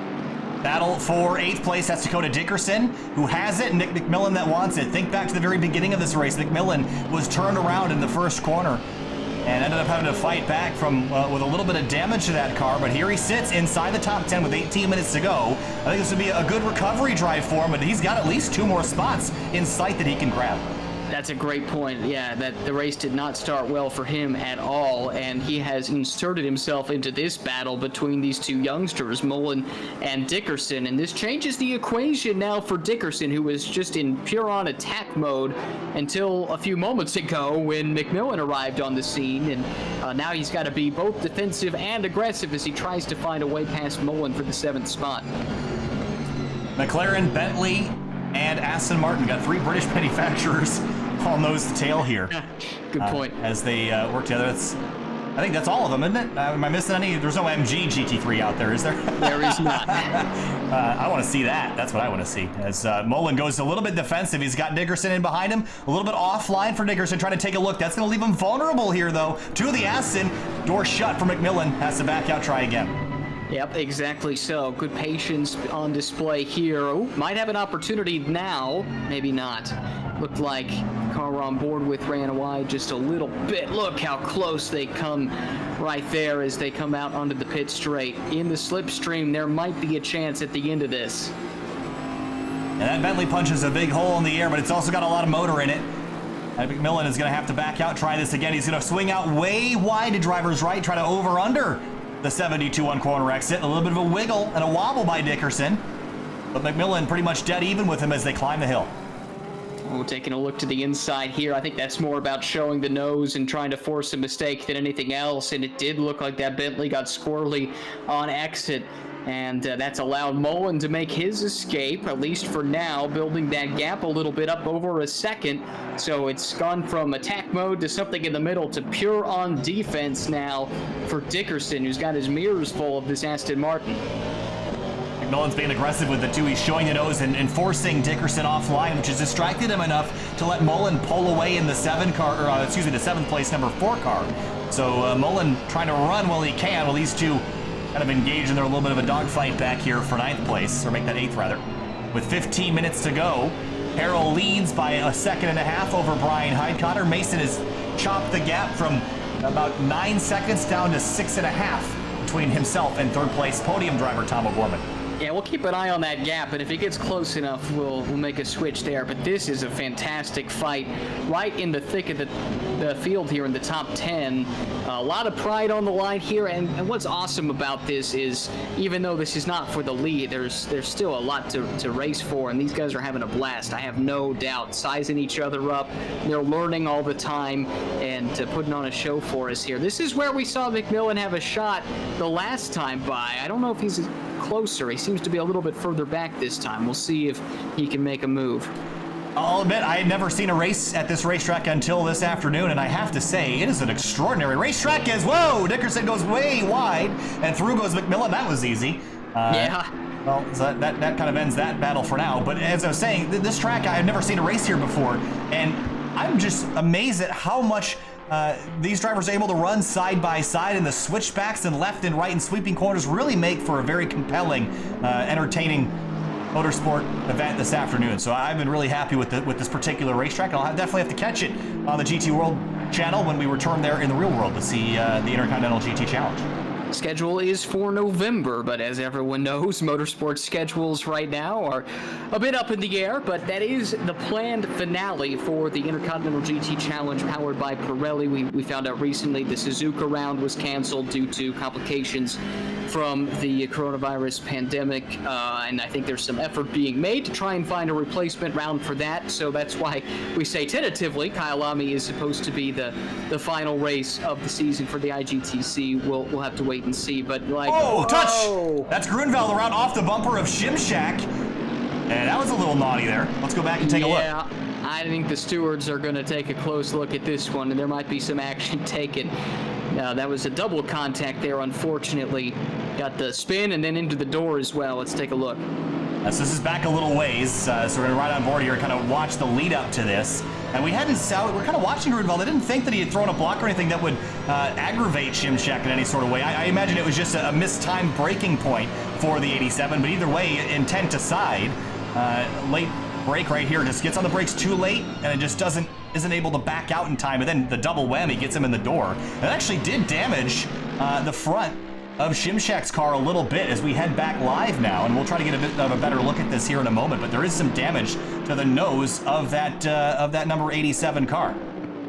Battle for 8th place, that's Dakota Dickerson, who has it, and Nick McMillan that wants it. Think back to the very beginning of this race. McMillan was turned around in the first corner and ended up having to fight back from with a little bit of damage to that car, but here he sits inside the top 10 with 18 minutes to go. I think this would be a good recovery drive for him, but he's got at least 2 more spots in sight that he can grab. That's a great point. Yeah, that the race did not start well for him at all, and he has inserted himself into this battle between these two youngsters, Mullen and Dickerson, and this changes the equation now for Dickerson, who was just in pure on attack mode until a few moments ago when McMillan arrived on the scene, and now he's got to be both defensive and aggressive as he tries to find a way past Mullen for the 7th spot. McLaren, Bentley, and Aston Martin got 3 British manufacturers on nose to tail here. Good point. As they work together. I think that's all of them, isn't it? Am I missing any? There's no MG GT3 out there, is there? There is not. I want to see that. That's what I want to see. As Mullen goes a little bit defensive. He's got Dickerson in behind him. A little bit offline for Dickerson, trying to take a look. That's going to leave him vulnerable here, though. To the Aston. Door shut for McMillan. Has to back out, try again. Yep, exactly so. Good patience on display here. Ooh, might have an opportunity now. Maybe not. Looked like the car we're on board with ran wide just a little bit. Look how close they come right there as they come out onto the pit straight. In the slipstream, there might be a chance at the end of this. And that Bentley punches a big hole in the air, but it's also got a lot of motor in it. And McMillan is going to have to back out, try this again. He's going to swing out way wide to driver's right, try to over-under the 72-1 corner exit. A little bit of a wiggle and a wobble by Dickerson. But McMillan pretty much dead even with him as they climb the hill. Oh, taking a look to the inside here. I think that's more about showing the nose and trying to force a mistake than anything else. And it did look like that Bentley got squirrely on exit. And that's allowed Mullen to make his escape, at least for now, building that gap a little bit up over a second. So it's gone from attack mode to something in the middle to pure on defense now for Dickerson, who's got his mirrors full of this Aston Martin. McMillan's being aggressive with the 2. He's showing the nose and forcing Dickerson offline, which has distracted him enough to let Mullen pull away in the 7th place number 4 car. So Mullen trying to run while he can, while these two kind of engage in their little bit of a dogfight back here for 9th place, or make that 8th rather. With 15 minutes to go, Harrell leads by 1.5 seconds over Brian Heidkotter. Mason has chopped the gap from about 9 seconds down to 6.5 between himself and 3rd place podium driver Tom O'Gorman. Yeah, we'll keep an eye on that gap, and if it gets close enough, we'll make a switch there. But this is a fantastic fight right in the thick of the field here in the top 10. A lot of pride on the line here, and what's awesome about this is even though this is not for the lead, there's still a lot to race for, and these guys are having a blast. I have no doubt, sizing each other up. They're learning all the time and putting on a show for us here. This is where we saw McMillan have a shot the last time by. I don't know if he's closer. He seems to be a little bit further back this time. We'll see if he can make a move. I'll admit, I had never seen a race at this racetrack until this afternoon, and I have to say, it is an extraordinary racetrack. Whoa, Dickerson goes way wide, and through goes McMillan. That was easy. Yeah. Well, so that kind of ends that battle for now. But as I was saying, this track, I had never seen a race here before, and I'm just amazed at how much these drivers are able to run side by side, and the switchbacks and left and right and sweeping corners really make for a very compelling, entertaining motorsport event this afternoon. So I've been really happy with this particular racetrack, and I'll definitely have to catch it on the GT World channel when we return there in the real world to see the Intercontinental GT Challenge. Schedule is for November, but as everyone knows, motorsport schedules right now are a bit up in the air, but that is the planned finale for the Intercontinental GT Challenge powered by Pirelli. We found out recently the Suzuka round was canceled due to complications from the coronavirus pandemic, and I think there's some effort being made to try and find a replacement round for that, so that's why we say tentatively Kyalami is supposed to be the final race of the season for the IGTC. We'll have to wait and see, but like... Oh, touch! That's Grunwald around off the bumper of Shimshak, and that was a little naughty there. Let's go back and take a look. Yeah, I think the stewards are going to take a close look at this one, and there might be some action taken. That was a double contact there, unfortunately. Got the spin and then into the door as well. Let's take a look. So this is back a little ways, so we're going to ride on board here and kind of watch the lead up to this. And we're kind of watching Grunwald. I didn't think that he had thrown a block or anything that would aggravate Shimshak in any sort of way. I imagine it was just a mistimed braking point for the 87, but either way, intent aside, late brake right here, just gets on the brakes too late, and it just isn't able to back out in time, and then the double whammy gets him in the door. It actually did damage the front of Shimshak's car a little bit as we head back live now, and we'll try to get a bit of a better look at this here in a moment, but there is some damage to the nose of that number 87 car.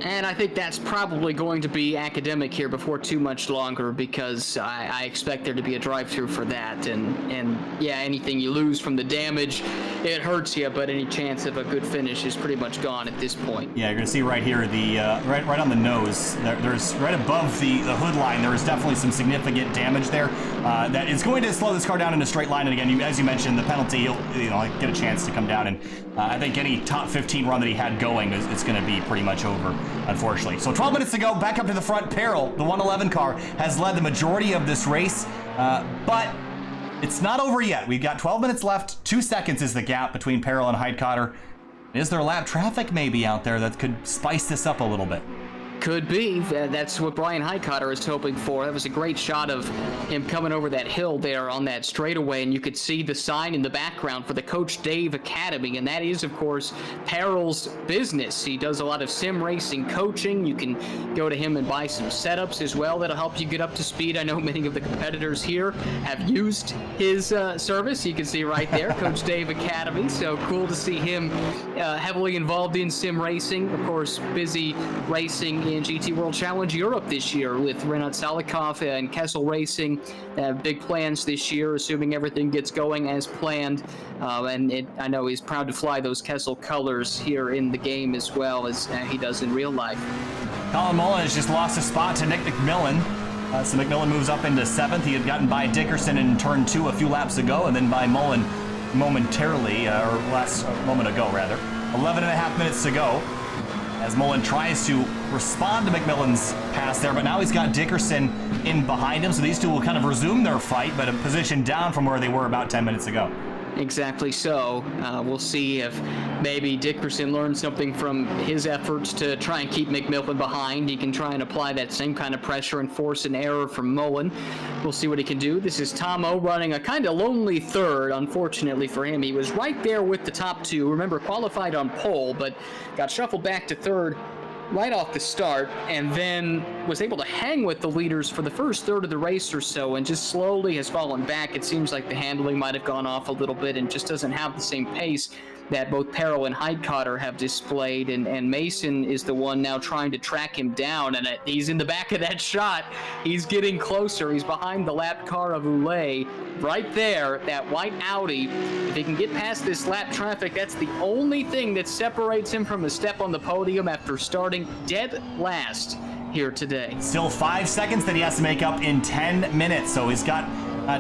And I think that's probably going to be academic here before too much longer, because I expect there to be a drive-through for that. And yeah, anything you lose from the damage, it hurts you, but any chance of a good finish is pretty much gone at this point. Yeah, you're going to see right here, the right on the nose, there's right above the hood line, there is definitely some significant damage there. That is going to slow this car down in a straight line, and again, as you mentioned, the penalty, you'll get a chance to come down, and I think any top 15 run that he had going is going to be pretty much over, unfortunately. So 12 minutes to go, back up to the front. Peril, the 111 car, has led the majority of this race, but it's not over yet. We've got 12 minutes left. 2 seconds is the gap between Peril and Heidkotter. Is there lap traffic maybe out there that could spice this up a little bit? Could be. That's what Brian Heidkotter is hoping for. That was a great shot of him coming over that hill there on that straightaway, and you could see the sign in the background for the Coach Dave Academy, and that is, of course, Peril's business. He does a lot of sim racing coaching. You can go to him and buy some setups as well that'll help you get up to speed. I know many of the competitors here have used his service. You can see right there, Coach Dave Academy, so cool to see him heavily involved in sim racing. Of course, busy racing in GT World Challenge Europe this year with Renat Salikov and Kessel Racing. They have big plans this year, assuming everything gets going as planned. I know he's proud to fly those Kessel colors here in the game as well as he does in real life. Colin Mullen has just lost a spot to Nick McMillan. So McMillan moves up into 7th. He had gotten by Dickerson in turn 2 a few laps ago, and then by Mullen momentarily, or last moment ago rather. 11.5 minutes to go as Mullen tries to respond to McMillan's pass there, but now he's got Dickerson in behind him, so these two will kind of resume their fight, but a position down from where they were about 10 minutes ago. Exactly so. We'll see if maybe Dickerson learned something from his efforts to try and keep McMillan behind. He can try and apply that same kind of pressure and force an error from Mullen. We'll see what he can do. This is Tomo running a kind of lonely third, unfortunately for him. He was right there with the top two. Remember, qualified on pole, but got shuffled back to third right off the start, and then was able to hang with the leaders for the first third of the race or so, and just slowly has fallen back. It seems like the handling might have gone off a little bit and just doesn't have the same pace that both Peril and Heidkotter have displayed, and Mason is the one now trying to track him down, and he's in the back of that shot. He's getting closer. He's behind the lap car of Ulay. Right there, that white Audi. If he can get past this lap traffic, that's the only thing that separates him from a step on the podium after starting dead last here today. Still 5 seconds that he has to make up in 10 minutes, so he's got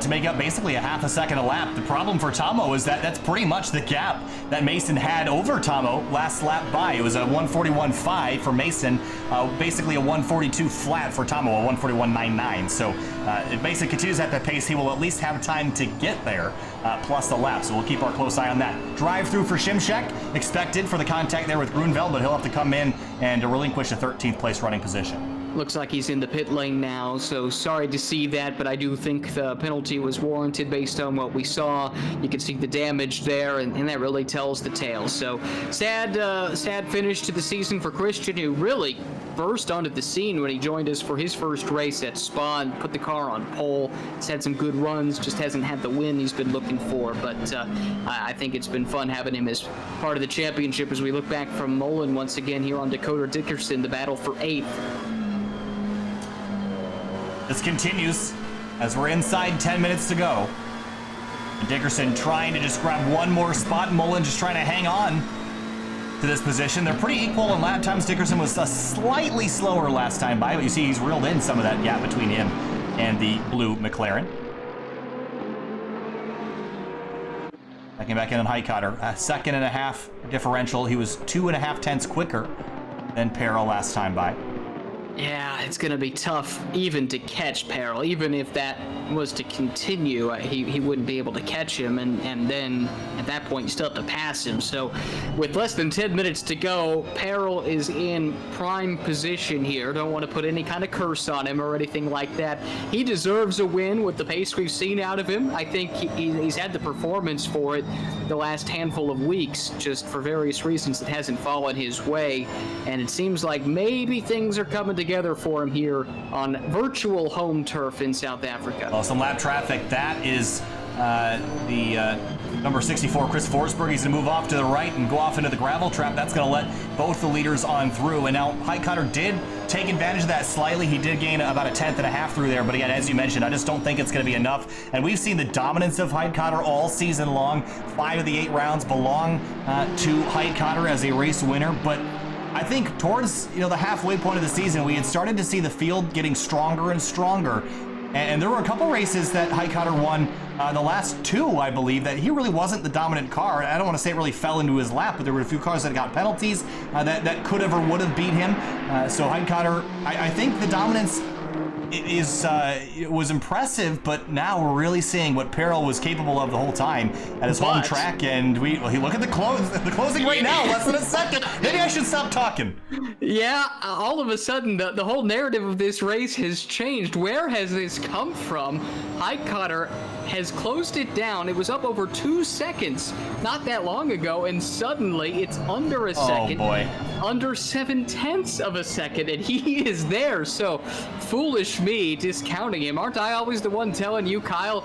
to make up basically a half a second a lap. The problem for Tomo is that that's pretty much the gap that Mason had over Tomo last lap by. It was a 141.5 for Mason, basically a 142 flat for Tomo, a 141.99. So if Mason continues at that pace, he will at least have time to get there, plus the lap. So we'll keep our close eye on that. Drive through for Shimshek, expected for the contact there with Grunveld, but he'll have to come in and relinquish a 13th place running position. Looks like he's in the pit lane now, so sorry to see that, but I do think the penalty was warranted based on what we saw. You can see the damage there, and that really tells the tale. So sad finish to the season for Christian, who really burst onto the scene when he joined us for his first race at Spa and put the car on pole. He's had some good runs, just hasn't had the win he's been looking for, but I think it's been fun having him as part of the championship as we look back from Mullen once again here on Dakota Dickerson, the battle for 8th. This continues as we're inside 10 minutes to go. And Dickerson trying to just grab one more spot. Mullen just trying to hang on to this position. They're pretty equal in lap times. Dickerson was slightly slower last time by, but you see he's reeled in some of that gap between him and the blue McLaren. Checking back in on Highcutter. A 2.5 differential. He was 2.5 tenths quicker than Peril last time by. Yeah, it's going to be tough even to catch Peril. Even if that was to continue, he wouldn't be able to catch him, and then at that point you still have to pass him. So with less than 10 minutes to go, Peril is in prime position here. Don't want to put any kind of curse on him or anything like that. He deserves a win with the pace we've seen out of him. I think he's had the performance for it the last handful of weeks. Just for various reasons it hasn't fallen his way, and it seems like maybe things are coming together for him here on virtual home turf in South Africa. Well, some lap traffic. That is the number 64, Chris Forsberg. He's going to move off to the right and go off into the gravel trap. That's going to let both the leaders on through. And now Highcutter did take advantage of that slightly. He did gain about a 10.5 through there. But again, as you mentioned, I just don't think it's going to be enough. And we've seen the dominance of Highcutter all season long. 5 of the 8 rounds belong to Highcutter as a race winner. But I think towards the halfway point of the season, we had started to see the field getting stronger and stronger. And there were a couple races that Highcutter won, the last 2, I believe, that he really wasn't the dominant car. I don't want to say it really fell into his lap, but there were a few cars that got penalties that could have or would have beat him. So Highcutter, I think the dominance it was impressive, but now we're really seeing what Peril was capable of the whole time at his home track. And look at the closing right now, less than a second. Maybe I should stop talking. Yeah, all of a sudden the whole narrative of this race has changed. Where has this come from? Highcutter has closed it down. It was up over 2 seconds not that long ago, and suddenly it's under a second. Oh boy. Under 7/10 of a second, and he is there. So foolish me discounting him. Aren't I always the one telling you, Kyle,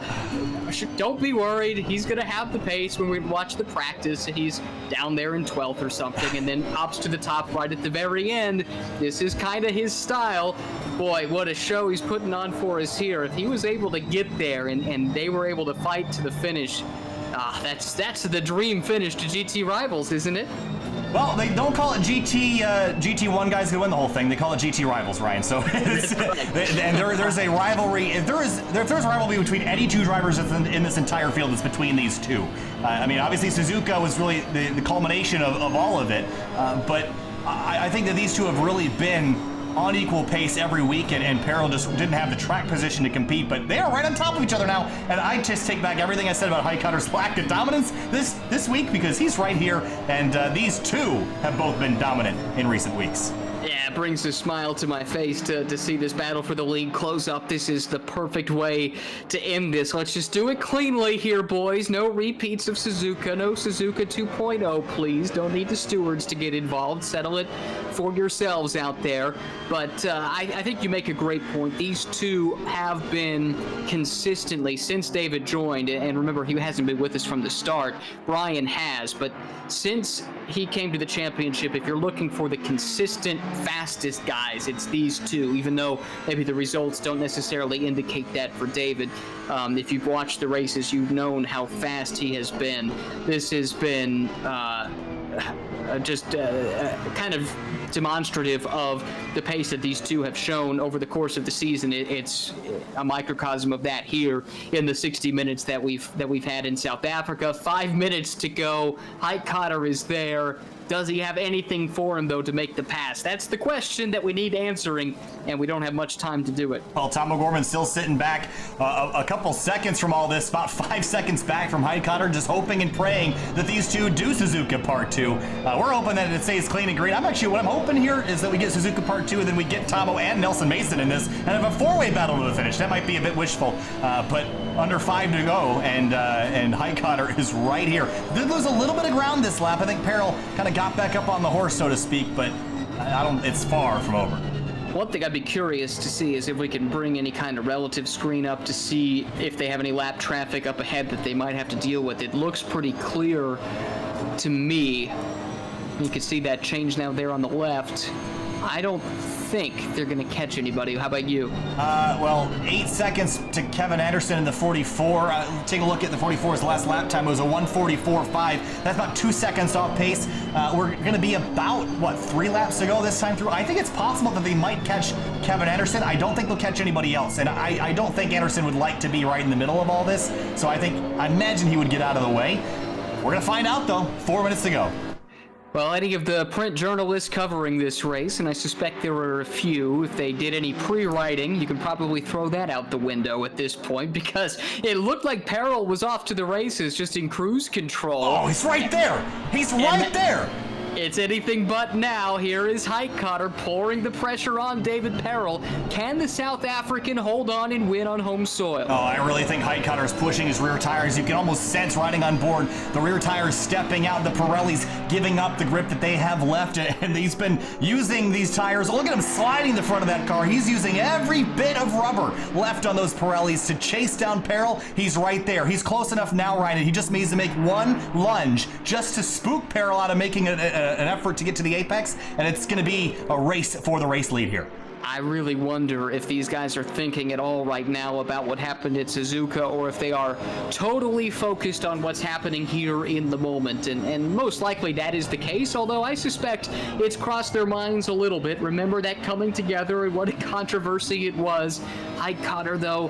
don't be worried, he's gonna have the pace? When we watch the practice, he's down there in 12th or something, and then pops to the top right at the very end. This is kind of his style. Boy, what a show he's putting on for us here. If he was able to get there and they were able to fight to the finish, that's the dream finish to GT Rivals, isn't it? Well, they don't call it GT1 guys who win the whole thing. They call it GT Rivals, Ryan. So, and there's a rivalry. If there's a rivalry between any 2 drivers in this entire field, it's between these 2. I mean, obviously Suzuka was really the culmination of all of it. But I think that these 2 have really been on equal pace every week, and Peril just didn't have the track position to compete, but they are right on top of each other now, and I just take back everything I said about Highcutter's lack of dominance this week, because he's right here, and these 2 have both been dominant in recent weeks. Yeah, it brings a smile to my face to see this battle for the lead close up. This is the perfect way to end this. Let's just do it cleanly here, boys. No repeats of Suzuka. No Suzuka 2.0, please. Don't need the stewards to get involved. Settle it for yourselves out there. But I think you make a great point. These 2 have been consistently, since David joined, and remember, he hasn't been with us from the start. Brian has, but since he came to the championship, if you're looking for the consistent, fastest guys, it's these 2, even though maybe the results don't necessarily indicate that for David. If you've watched the races, you've known how fast he has been. This has been just kind of demonstrative of the pace that these two have shown over the course of the season. It's a microcosm of that here in the 60 minutes that we've had in South Africa. 5 minutes to go. Highcutter is there. Does he have anything for him, though, to make the pass? That's the question that we need answering, and we don't have much time to do it. Well, Tom O'Gorman still sitting back a couple seconds from all this, about 5 seconds back from Highcutter, just hoping and praying that these two do Suzuka Part 2. We're hoping that it stays clean and green. What I'm hoping here is that we get Suzuka Part 2, and then we get Tomo and Nelson Mason in this, and have a four-way battle to the finish. That might be a bit wishful, but under 5 to go, and Highcutter is right here. Did lose a little bit of ground this lap. I think Peril kind of got back up on the horse, so to speak, but it's far from over. One thing I'd be curious to see is if we can bring any kind of relative screen up to see if they have any lap traffic up ahead that they might have to deal with. It looks pretty clear to me. You can see that change now there on the left. I don't think they're going to catch anybody. How about you? Well, 8 seconds to Kevin Anderson in the 44. Take a look at the 44's last lap time. It was a 1:44.5. That's about 2 seconds off pace. We're going to be about, 3 laps to go this time through? I think it's possible that they might catch Kevin Anderson. I don't think they'll catch anybody else. And I don't think Anderson would like to be right in the middle of all this. So I imagine he would get out of the way. We're going to find out, though. 4 minutes to go. Well, any of the print journalists covering this race, and I suspect there were a few, if they did any pre-writing, you can probably throw that out the window at this point, because it looked like Peril was off to the races, just in cruise control. Oh, he's right there! He's right there! It's anything but now. Here is Highcutter pouring the pressure on David Peril. Can the South African hold on and win on home soil? Oh, I really think Highcutter is pushing his rear tires. You can almost sense riding on board the rear tires stepping out, the Pirellis giving up the grip that they have left, and he's been using these tires. Look at him sliding the front of that car. He's using every bit of rubber left on those Pirellis to chase down Peril. He's right there. He's close enough now, Ryan. He just needs to make one lunge just to spook Peril out of making an effort to get to the apex, and it's going to be a race for the race lead here. I really wonder if these guys are thinking at all right now about what happened at Suzuka, or if they are totally focused on what's happening here in the moment. And most likely that is the case, although I suspect it's crossed their minds a little bit. Remember that coming together and what a controversy it was. Highcutter, though,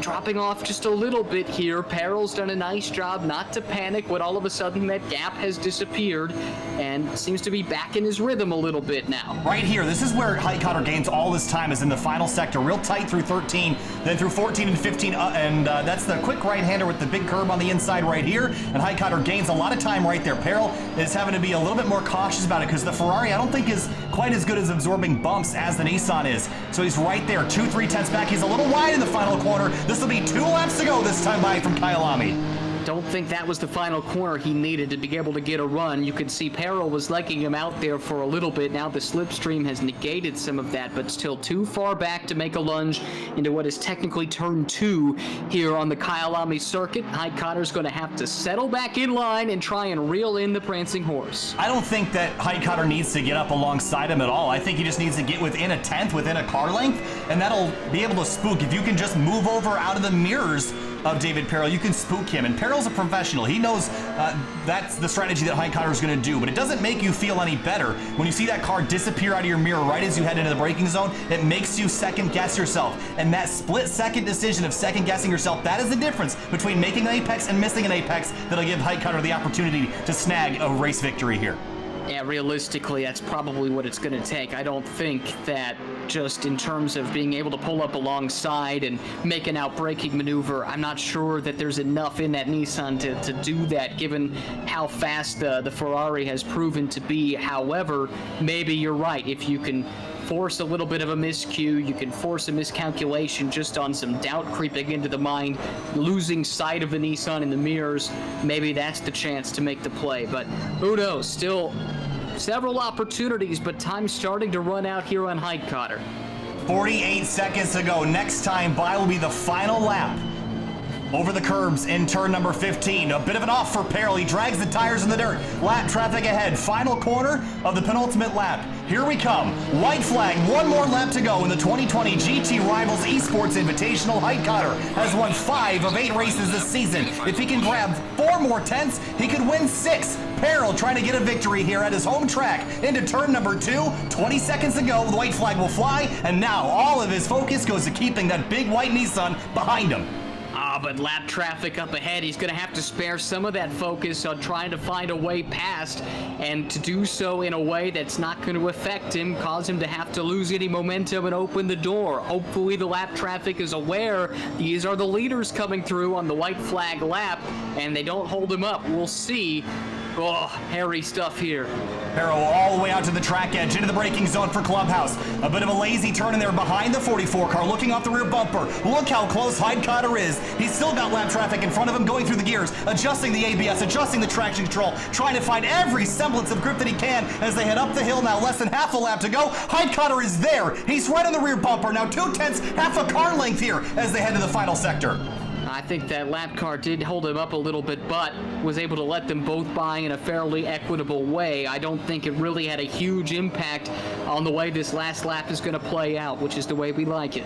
dropping off just a little bit here. Peril's done a nice job not to panic when all of a sudden that gap has disappeared and seems to be back in his rhythm a little bit now. Right here, this is where Highcutter gains all this time, is in the final sector. Real tight through 13, then through 14 and 15, and that's the quick right-hander with the big curb on the inside right here, and Highcutter gains a lot of time right there. Peril is having to be a little bit more cautious about it because the Ferrari I don't think is quite as good as absorbing bumps as the Nissan is. So he's right there, 2-3 tenths back. He's a little wide in the final corner. This will be 2 laps to go this time by from Kyalami. Don't think that was the final corner he needed to be able to get a run. You could see Peril was legging him out there for a little bit. Now the slipstream has negated some of that, but still too far back to make a lunge into what is technically turn 2 here on the Kyalami circuit. Highcutter's going to have to settle back in line and try and reel in the prancing horse. I don't think that Highcutter needs to get up alongside him at all. I think he just needs to get within a tenth, within a car length, and that'll be able to spook. If you can just move over out of the mirrors of David Peril, you can spook him. And Peril's a professional. He knows that's the strategy that Highcutter is going to do. But it doesn't make you feel any better when you see that car disappear out of your mirror right as you head into the braking zone. It makes you second guess yourself. And that split-second decision of second guessing yourself, that is the difference between making an apex and missing an apex that'll give Highcutter the opportunity to snag a race victory here. Yeah, realistically, that's probably what it's going to take. I don't think that just in terms of being able to pull up alongside and make an out-braking maneuver, I'm not sure that there's enough in that Nissan to do that, given how fast the Ferrari has proven to be. However, maybe you're right. If you can force a little bit of a miscue, you can force a miscalculation just on some doubt creeping into the mind, losing sight of the Nissan in the mirrors, maybe that's the chance to make the play. But who knows? Still several opportunities, but time's starting to run out here on Highcutter. 48 seconds to go. Next time by will be the final lap over the curbs in turn number 15. A bit of an off for Peril. He drags the tires in the dirt. Lap traffic ahead. Final corner of the penultimate lap. Here we come. White flag. One more lap to go in the 2020 GT Rivals Esports Invitational. Highcutter has won 5 of 8 races this season. If he can grab 4 more tenths, he could win 6. Peril trying to get a victory here at his home track into turn number 2. 20 seconds to go, the white flag will fly, and now all of his focus goes to keeping that big white Nissan behind him. But lap traffic up ahead, he's going to have to spare some of that focus on trying to find a way past, and to do so in a way that's not going to affect him, cause him to have to lose any momentum and open the door. Hopefully the lap traffic is aware these are the leaders coming through on the white flag lap, and they don't hold him up. We'll see. Oh, hairy stuff here. Peril all the way out to the track edge, into the braking zone for Clubhouse. A bit of a lazy turn in there behind the 44 car, looking off the rear bumper. Look how close Heidkotter is. He's still got lap traffic in front of him, going through the gears, adjusting the ABS, adjusting the traction control, trying to find every semblance of grip that he can as they head up the hill. Now less than half a lap to go. Heidkotter is there. He's right on the rear bumper. Now 2/10, half a car length here as they head to the final sector. I think that lap car did hold him up a little bit, but was able to let them both by in a fairly equitable way. I don't think it really had a huge impact on the way this last lap is going to play out, which is the way we like it.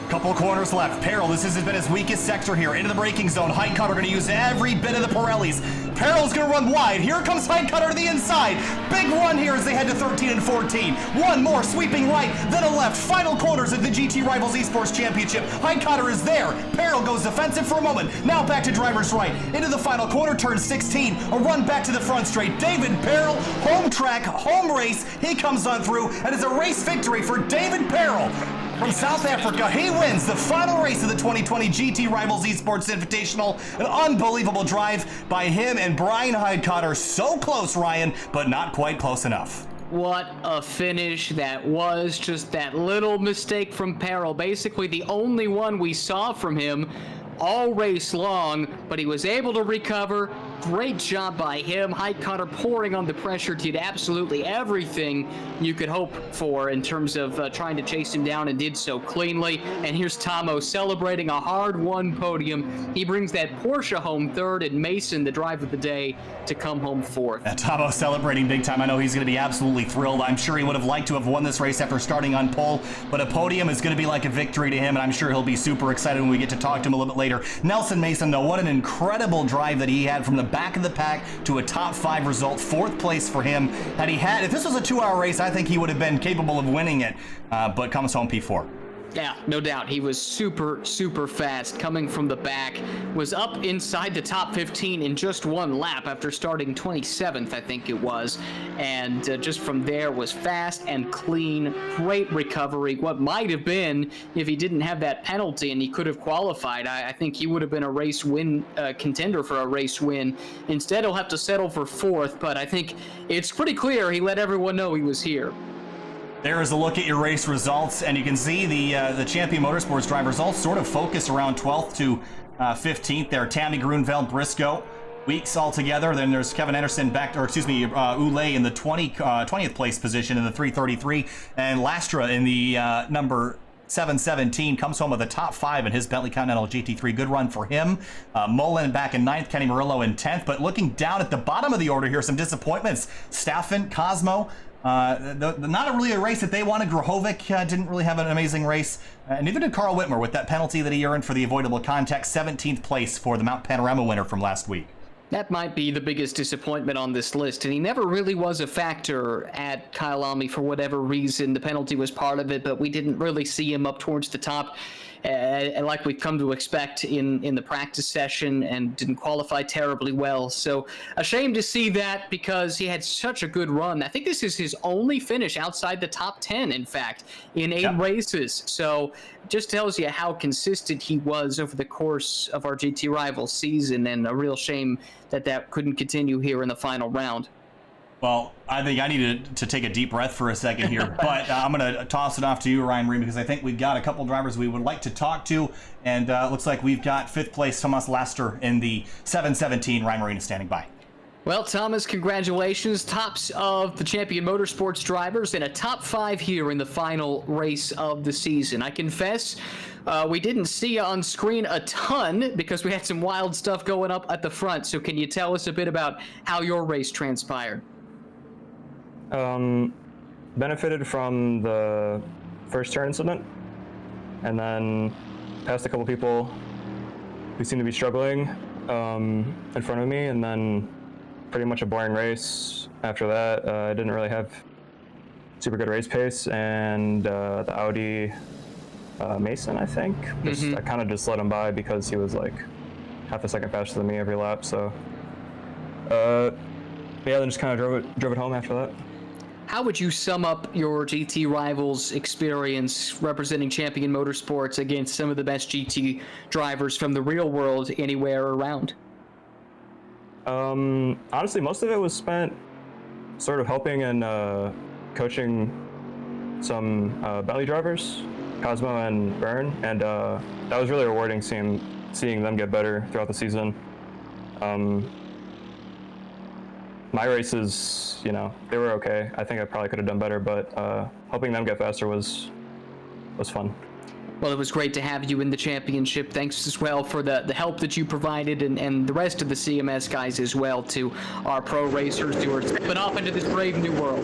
Couple of corners left. Peril, this has been his weakest sector here. Into the braking zone. Heidkotter going to use every bit of the Pirellis. Peril's going to run wide. Here comes Heidkotter to the inside. Big run here as they head to 13 and 14. One more sweeping right, then a left. Final corners of the GT Rivals Esports Championship. Heidkotter is there. Peril goes defensive for a moment. Now back to driver's right. Into the final corner, turn 16. A run back to the front straight. David Peril, home track, home race. He comes on through, and it's a race victory for David Peril. From South Africa, he wins the final race of the 2020 GT Rivals Esports Invitational. An unbelievable drive by him and Brian Heidkotter. So close, Ryan, but not quite close enough. What a finish that was. Just that little mistake from Peril. Basically the only one we saw from him all race long, but he was able to recover. Great job by him. Heidkotter pouring on the pressure, did absolutely everything you could hope for in terms of trying to chase him down, and did so cleanly. And here's Tomo celebrating a hard-won podium. He brings that Porsche home third, and Mason, the drive of the day, to come home fourth. Tomo celebrating big time. I know he's going to be absolutely thrilled. I'm sure he would have liked to have won this race after starting on pole, but a podium is going to be like a victory to him, and I'm sure he'll be super excited when we get to talk to him a little bit later. Nelson Mason, though, what an incredible drive that he had from the back of the pack to a top 5 result. 4th place for him. If this was a 2-hour race, I think he would have been capable of winning it, but comes home P4. Yeah, no doubt. He was super, super fast coming from the back. Was up inside the top 15 in just one lap after starting 27th, I think it was. And just from there was fast and clean. Great recovery. What might have been, if he didn't have that penalty and he could have qualified, I think he would have been a race win contender for a race win. Instead, he'll have to settle for 4th, but I think it's pretty clear he let everyone know he was here. There is a look at your race results, and you can see the Champion Motorsports drivers all sort of focused around 12th to 15th there. Tammy Grunfeld, Briscoe, Weeks all together. Then there's Kevin Anderson Ulay in the 20th place position in the 333, and Lastra in the number 717 comes home with the top 5 in his Bentley Continental GT3. Good run for him. Mullen back in 9th, Kenny Murillo in 10th. But looking down at the bottom of the order here, some disappointments. Staffen, Cosmo, not really a race that they wanted. Grahovic didn't really have an amazing race. Neither did Carl Whitmer with that penalty that he earned for the avoidable contact. 17th place for the Mount Panorama winner from last week. That might be the biggest disappointment on this list, and he never really was a factor at Kyalami for whatever reason. The penalty was part of it, but we didn't really see him up towards the top. Like we've come to expect in the practice session, and didn't qualify terribly well. So a shame to see that, because he had such a good run. I think this is his only finish outside the top 10, in fact, in 8 races. So just tells you how consistent he was over the course of our GT Rivals season, and a real shame that couldn't continue here in the final round. Well, I think I needed to take a deep breath for a second here, but I'm going to toss it off to you, Ryan Marine, because I think we've got a couple drivers we would like to talk to, and looks like we've got 5th place Thomas Laster in the 717. Ryan Marine is standing by. Well, Thomas, congratulations. Tops of the Champion Motorsports drivers, and a top 5 here in the final race of the season. I confess, we didn't see you on screen a ton because we had some wild stuff going up at the front. So can you tell us a bit about how your race transpired? Benefited from the first turn incident, and then passed a couple people who seemed to be struggling in front of me, and then pretty much a boring race. After that, I didn't really have super good race pace, and the Audi Mason, I think, I kind of just let him by because he was like half a second faster than me every lap. So yeah, then just kind of drove it home after that. How would you sum up your GT Rivals experience representing Champion Motorsports against some of the best GT drivers from the real world anywhere around? Honestly, most of it was spent sort of helping and coaching some Belly drivers, Cosmo and Byrne, and that was really rewarding seeing them get better throughout the season. My races, you know, they were okay. I think I probably could have done better, but helping them get faster was fun. Well, it was great to have you in the championship. Thanks as well for the help that you provided, and the rest of the CMS guys as well, to our pro racers who are stepping off into this brave new world.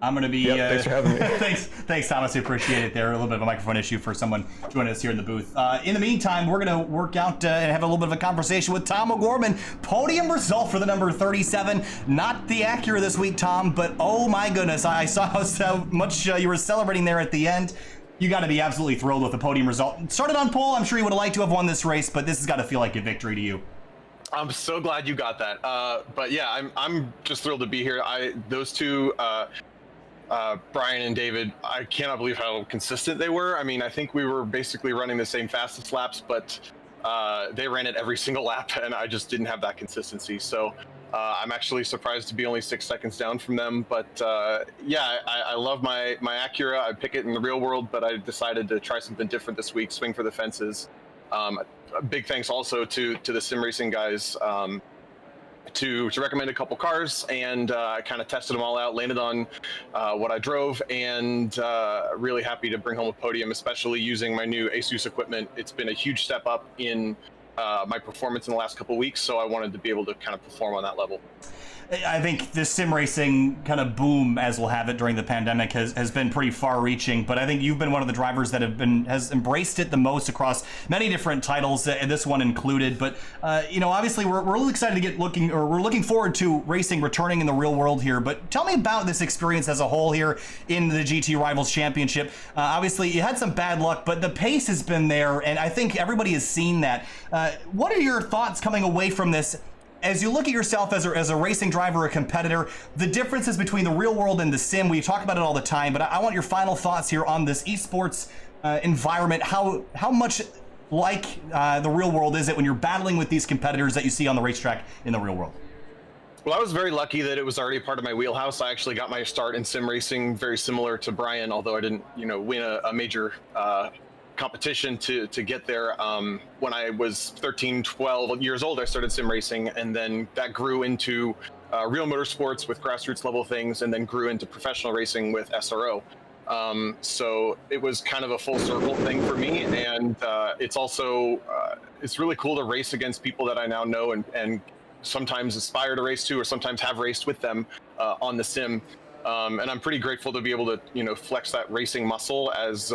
I'm going to be... Yep, thanks for having me. Thanks, Thomas. I appreciate it there. A little bit of a microphone issue for someone joining us here in the booth. In the meantime, we're going to work out and have a little bit of a conversation with Tom O'Gorman. Podium result for the number 37. Not the Acura this week, Tom, but oh my goodness, I saw how much you were celebrating there at the end. You got to be absolutely thrilled with the podium result. Started on pole. I'm sure you would have liked to have won this race, but this has got to feel like a victory to you. I'm so glad you got that. But yeah, I'm just thrilled to be here. Those two, Brian and David, I cannot believe how consistent they were. I mean, I think we were basically running the same fastest laps, but they ran it every single lap, and I just didn't have that consistency. So I'm actually surprised to be only 6 seconds down from them. But yeah, I love my Acura. I pick it in the real world, but I decided to try something different this week, swing for the fences. A big thanks also to the sim racing guys to recommend a couple cars, and I kind of tested them all out, landed on what I drove, and really happy to bring home a podium, especially using my new ASUS equipment. It's been a huge step up in my performance in the last couple of weeks, so I wanted to be able to kind of perform on that level. I think this sim racing kind of boom, as we'll have it during the pandemic, has been pretty far-reaching. But I think you've been one of the drivers that has embraced it the most across many different titles, this one included. But you know, obviously, we're really excited to we're looking forward to racing returning in the real world here. But tell me about this experience as a whole here in the GT Rivals Championship. Obviously, you had some bad luck, but the pace has been there, and I think everybody has seen that. What are your thoughts coming away from this? As you look at yourself as a racing driver, a competitor, the differences between the real world and the sim, we talk about it all the time, but I want your final thoughts here on this esports environment. How much like the real world is it when you're battling with these competitors that you see on the racetrack in the real world? Well, I was very lucky that it was already part of my wheelhouse. I actually got my start in sim racing very similar to Brian, although I didn't, win a major competition to get there. When I was 13, 12 years old, I started sim racing, and then that grew into real motorsports with grassroots level things, and then grew into professional racing with SRO. So it was kind of a full circle thing for me, and it's also it's really cool to race against people that I now know and sometimes aspire to race to, or sometimes have raced with them on the sim. And I'm pretty grateful to be able to, flex that racing muscle, as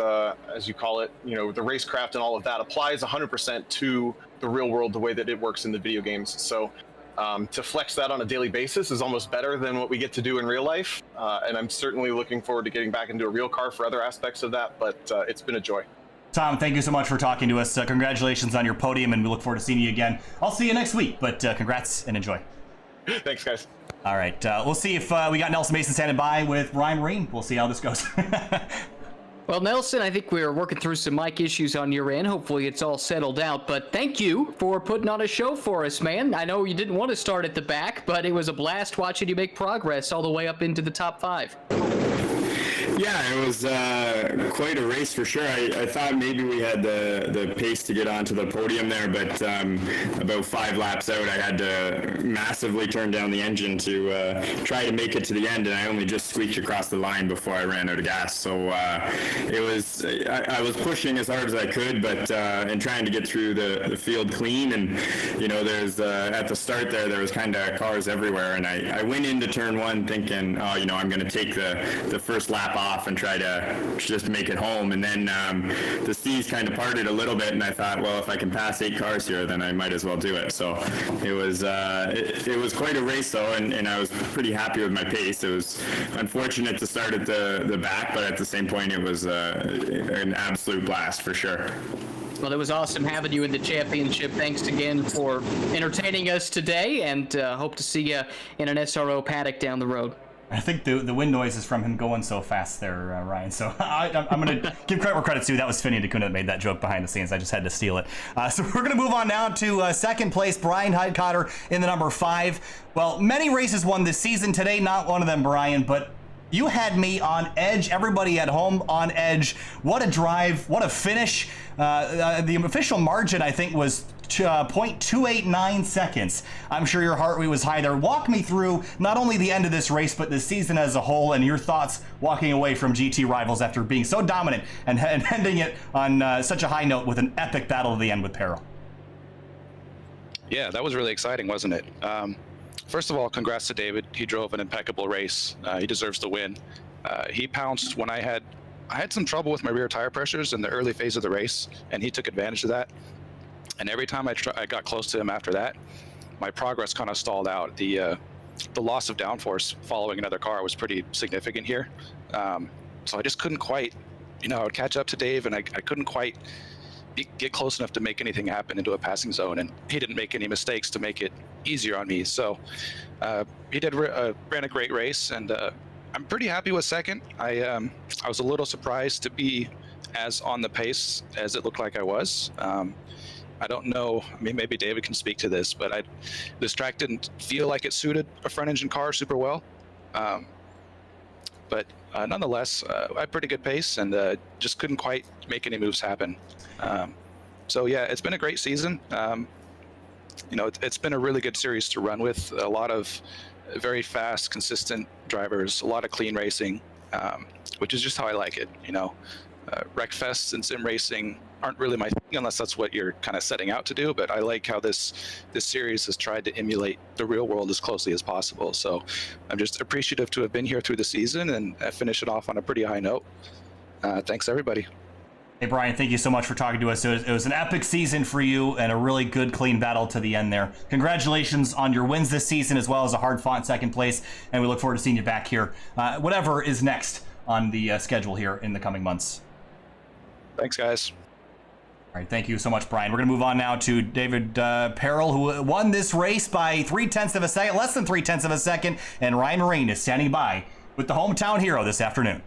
you call it. The racecraft and all of that applies 100% to the real world the way that it works in the video games. So to flex that on a daily basis is almost better than what we get to do in real life. And I'm certainly looking forward to getting back into a real car for other aspects of that. But it's been a joy. Tom, thank you so much for talking to us. Congratulations on your podium, and we look forward to seeing you again. I'll see you next week, but congrats and enjoy. Thanks, guys. All right, we'll see if we got Nelson Mason standing by with Ryan Marine. We'll see how this goes. Well, Nelson, I think we're working through some mic issues on your end. Hopefully it's all settled out, but thank you for putting on a show for us, man. I know you didn't want to start at the back, but it was a blast watching you make progress all the way up into the top 5. Yeah, it was quite a race for sure. I thought maybe we had the pace to get onto the podium there, but about 5 laps out, I had to massively turn down the engine to try to make it to the end, and I only just squeaked across the line before I ran out of gas. So it was I was pushing as hard as I could, but and trying to get through the field clean. And there's at the start there was kind of cars everywhere, and I went into turn 1 thinking, I'm going to take the first first lap off and try to just make it home. And then the seas kind of parted a little bit, and I thought, well, if I can pass 8 cars here, then I might as well do it. So it was quite a race though, and I was pretty happy with my pace. It was unfortunate to start at the back, but at the same point, it was an absolute blast for sure. Well, it was awesome having you in the championship. Thanks again for entertaining us today, and hope to see you in an SRO paddock down the road. I think the wind noise is from him going so fast there, Ryan. So I'm going to give credit where credit's due. That was Finney and Dakota that made that joke behind the scenes. I just had to steal it. So we're going to move on now to second place, Brian Heidkotter in the number 5. Well, many races won this season. Today, not one of them, Brian, but you had me on edge, everybody at home on edge. What a drive, what a finish. The official margin, I think, was 0.289 seconds. I'm sure your heart rate was high there. Walk me through not only the end of this race, but the season as a whole, and your thoughts walking away from GT Rivals after being so dominant and ending it on such a high note with an epic battle to the end with Peril. Yeah, that was really exciting, wasn't it? First of all, congrats to David. He drove an impeccable race. He deserves the win. He pounced when I had some trouble with my rear tire pressures in the early phase of the race, and he took advantage of that. And every time I got close to him after that, my progress kind of stalled out. The loss of downforce following another car was pretty significant here. So I just couldn't quite, I would catch up to Dave, and I couldn't quite get close enough to make anything happen into a passing zone, and he didn't make any mistakes to make it easier on me. So he ran a great race, and I'm pretty happy with second. I was a little surprised to be as on the pace as it looked like I was. I don't know, maybe David can speak to this, but this track didn't feel like it suited a front engine car super well. But nonetheless, I had pretty good pace, and just couldn't quite make any moves happen. So yeah, it's been a great season. It's been a really good series to run with. A lot of very fast, consistent drivers, a lot of clean racing, which is just how I like it. Wreckfests and sim racing aren't really my thing unless that's what you're kind of setting out to do, but I like how this series has tried to emulate the real world as closely as possible. So I'm just appreciative to have been here through the season and finish it off on a pretty high note. Thanks, everybody. Hey, Brian, thank you so much for talking to us. It was an epic season for you and a really good, clean battle to the end there. Congratulations on your wins this season, as well as a hard-fought second place, and we look forward to seeing you back here, whatever is next on the schedule here in the coming months. Thanks, guys. All right, thank you so much, Brian. We're going to move on now to David Peril, who won this race by 0.3 of a second, less than 0.3 of a second, and Ryan Rain is standing by with the hometown hero this afternoon.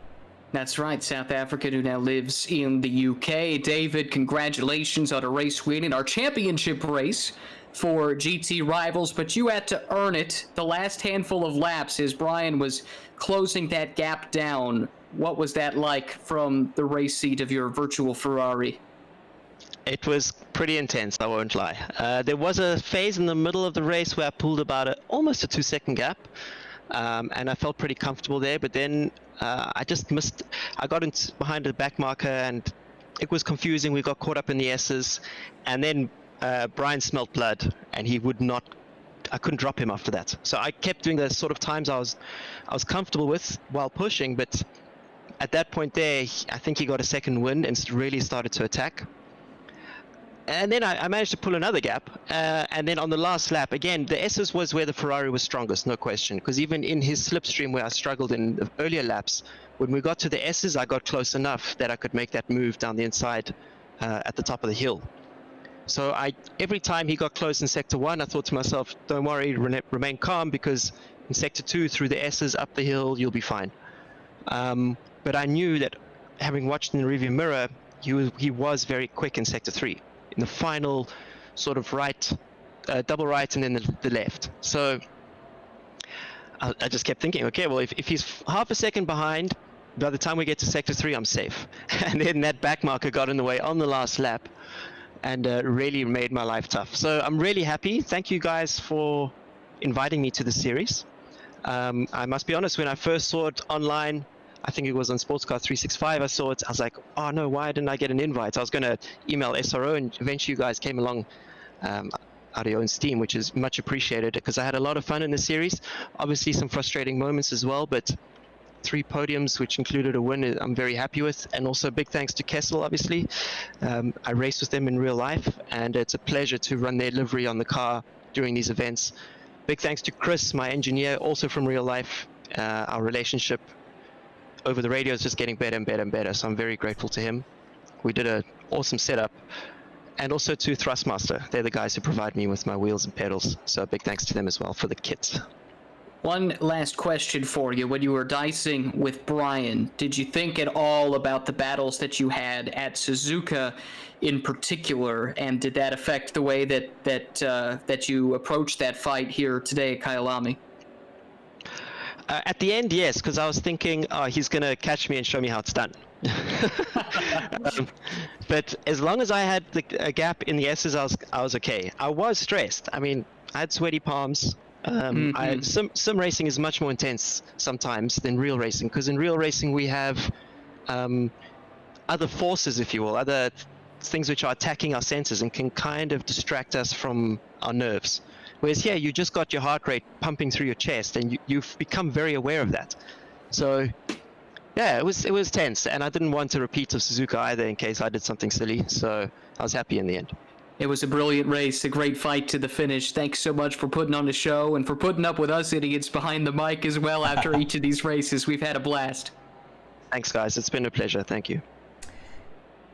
That's right, South African who now lives in the UK. David, congratulations on a race win in our championship race for GT Rivals, but you had to earn it the last handful of laps as Brian was closing that gap down. What was that like from the race seat of your virtual Ferrari? It was pretty intense, I won't lie. There was a phase in the middle of the race where I pulled about almost a 2-second gap, and I felt pretty comfortable there, but then I just missed. I got behind the back marker, and it was confusing. We got caught up in the S's, and then Brian smelt blood, and he would not. I couldn't drop him after that. So I kept doing the sort of times I was comfortable with while pushing, but at that point there, I think he got a second wind and really started to attack. And then I managed to pull another gap, and then on the last lap, again, the S's was where the Ferrari was strongest, no question, because even in his slipstream where I struggled in the earlier laps, when we got to the S's, I got close enough that I could make that move down the inside at the top of the hill. So every time he got close in Sector 1, I thought to myself, don't worry, remain calm, because in Sector 2, through the S's, up the hill, you'll be fine. But I knew that, having watched in the rearview mirror, he was very quick in Sector 3. In the final sort of right, double right, and then the left. So I just kept thinking, okay, well, if he's half a second behind, by the time we get to Sector 3, I'm safe. And then that back marker got in the way on the last lap, and really made my life tough. So I'm really happy. Thank you guys for inviting me to the series. I must be honest, when I first saw it online, I think it was on Sportscar 365, I saw it, I was like, oh no, why didn't I get an invite? I was going to email SRO, and eventually you guys came along out of your own steam, which is much appreciated, because I had a lot of fun in the series. Obviously some frustrating moments as well, but 3 podiums, which included a win, I'm very happy with. And also big thanks to Kessel, obviously. I raced with them in real life, and it's a pleasure to run their livery on the car during these events. Big thanks to Chris, my engineer, also from real life. Our relationship over the radio is just getting better and better and better, so I'm very grateful to him. We did an awesome setup. And also to Thrustmaster. They're the guys who provide me with my wheels and pedals, so big thanks to them as well for the kits. One last question for you. When you were dicing with Brian, did you think at all about the battles that you had at Suzuka in particular, and did that affect the way that you approached that fight here today at Kyalami? At the end, yes, because I was thinking, he's going to catch me and show me how it's done. But as long as I had a gap in the S's, I was okay. I was stressed. I mean, I had sweaty palms. Sim racing is much more intense sometimes than real racing, because in real racing we have other forces, if you will, other things which are attacking our senses and can kind of distract us from our nerves. Whereas here, you just got your heart rate pumping through your chest, and you've become very aware of that. So, yeah, it was tense, and I didn't want a repeat of Suzuka either in case I did something silly. So I was happy in the end. It was a brilliant race, a great fight to the finish. Thanks so much for putting on the show and for putting up with us idiots behind the mic as well after each of these races. We've had a blast. Thanks, guys. It's been a pleasure. Thank you.